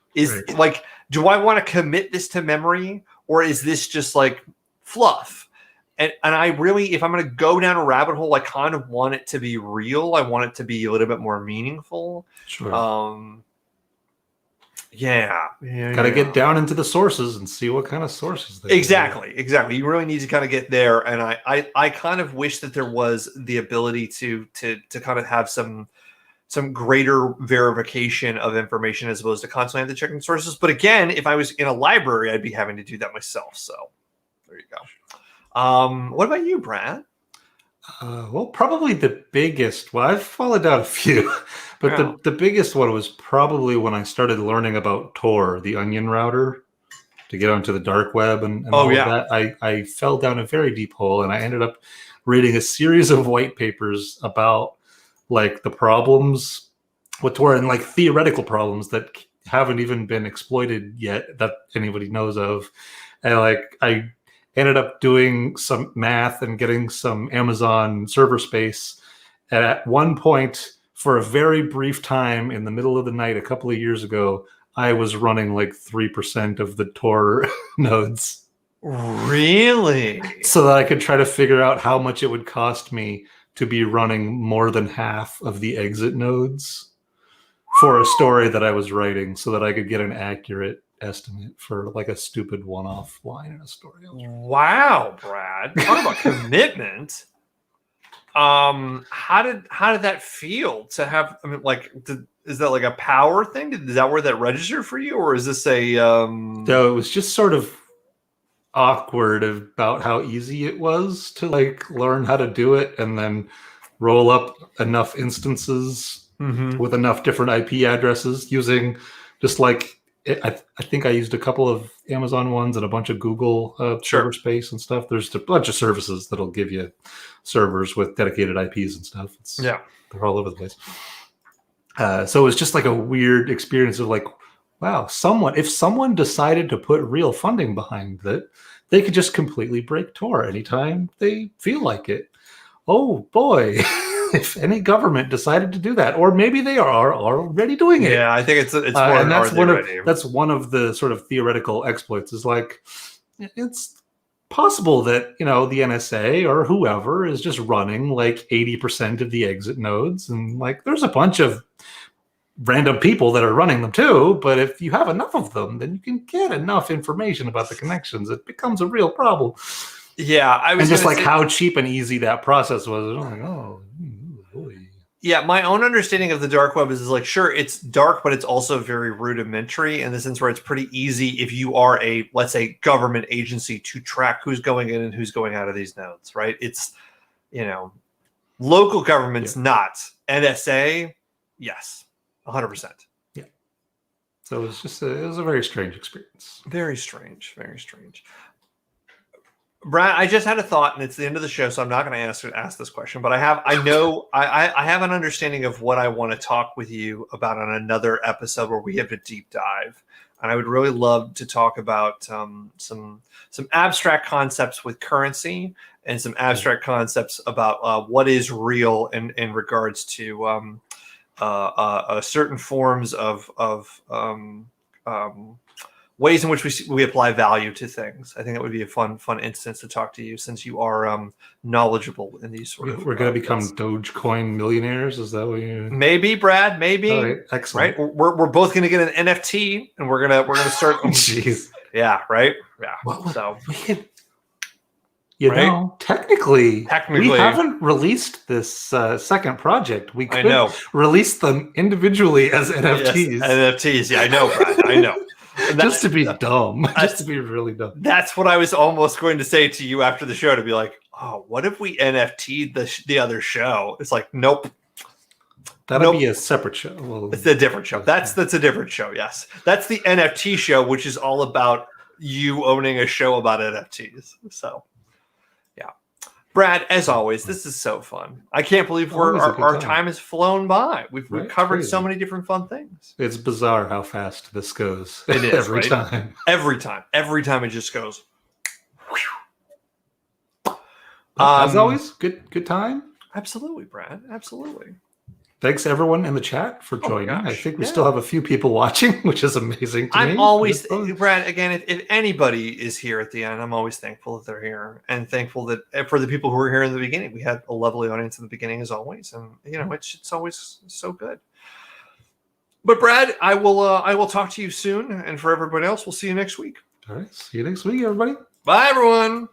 Like, do I want to commit this to memory, or is this just like fluff? And I really, if I'm going to go down a rabbit hole, I kind of want it to be real. I want it to be a little bit more meaningful. Sure. Yeah. Gotta get down into the sources and see what kind of sources they Exactly. You really need to kind of get there. And I kind of wish that there was the ability to kind of have some greater verification of information as opposed to constantly have to check sources. But again, if I was in a library, I'd be having to do that myself. So there you go. What about you, Brad? Well, probably the biggest. Well, I've followed out a few, but the biggest one was probably when I started learning about Tor, the onion router, to get onto the dark web and all of that. I fell down a very deep hole, and I ended up reading a series of white papers about like the problems with Tor and like theoretical problems that haven't even been exploited yet that anybody knows of, and like I ended up doing some math and getting some Amazon server space. And at one point, for a very brief time in the middle of the night, a couple of years ago, I was running like 3% of the Tor nodes. Really? So that I could try to figure out how much it would cost me to be running more than half of the exit nodes for a story that I was writing, so that I could get an accurate estimate for like a stupid one-off line in a story. Wow, Brad. Talk about commitment. How did that feel to have? I mean, like, is that like a power thing? Is that where that registered for you, or is this a? No, it was just sort of awkward about how easy it was to like learn how to do it, and then roll up enough instances with enough different IP addresses using just like I think I used a couple of Amazon ones and a bunch of Google server space and stuff. There's a bunch of services that'll give you servers with dedicated IPs and stuff. They're all over the place. So it was just like a weird experience of like, wow, if someone decided to put real funding behind it, they could just completely break Tor anytime they feel like it. Oh boy. If any government decided to do that, or maybe they are already doing it. Yeah, I think it's more and that's one of the sort of theoretical exploits. Is like it's possible that the NSA or whoever is just running like 80% of the exit nodes, and like there's a bunch of random people that are running them too. But if you have enough of them, then you can get enough information about the connections. It becomes a real problem. Yeah, I was and just like how cheap and easy that process was. I'm like, oh boy. Yeah, my own understanding of the dark web is like, sure, it's dark, but it's also very rudimentary in the sense where it's pretty easy if you are a, let's say, government agency to track who's going in and who's going out of these nodes, right? It's, local governments, not. NSA, yes, 100%. Yeah. So it was a very strange experience. Very strange, very strange. Brad, I just had a thought, and it's the end of the show, so I'm not going to ask this question. But I have an understanding of what I want to talk with you about on another episode where we have a deep dive, and I would really love to talk about some abstract concepts with currency and some abstract concepts about what is real in regards to certain forms of ways in which we apply value to things. I think that would be a fun instance to talk to you, since you are knowledgeable in these sort of. We're going to become Dogecoin millionaires. Is that what you? Maybe, Brad. Maybe. All right, excellent. Right. We're both going to get an NFT, and we're gonna start. Jeez. Yeah. Right. Yeah. So. Technically, we haven't released this second project. We could release them individually as NFTs. Yes, NFTs. Yeah, I know, Brad. I know. Just to be dumb. Just to be really dumb. That's what I was almost going to say to you after the show, to be like, oh, what if we NFT'd the other show? It's like, nope. That'll be a separate show. Well, it's a different show. That's a different show, yes. That's the NFT show, which is all about you owning a show about NFTs. So, yeah. Brad, as always, this is so fun. I can't believe our time has flown by. We've covered so many different fun things. It's bizarre how fast this goes. It is every time. Every time it just goes. As always, good time. Absolutely, Brad. Absolutely. Thanks everyone in the chat for joining. I think we still have a few people watching, which is amazing to me. I'm always, Brad, again, if anybody is here at the end, I'm always thankful that they're here, and thankful that for the people who were here in the beginning. We had a lovely audience in the beginning as always, and it's always so good. But Brad, I will talk to you soon, and for everybody else, we'll see you next week. All right, see you next week, everybody. Bye, everyone.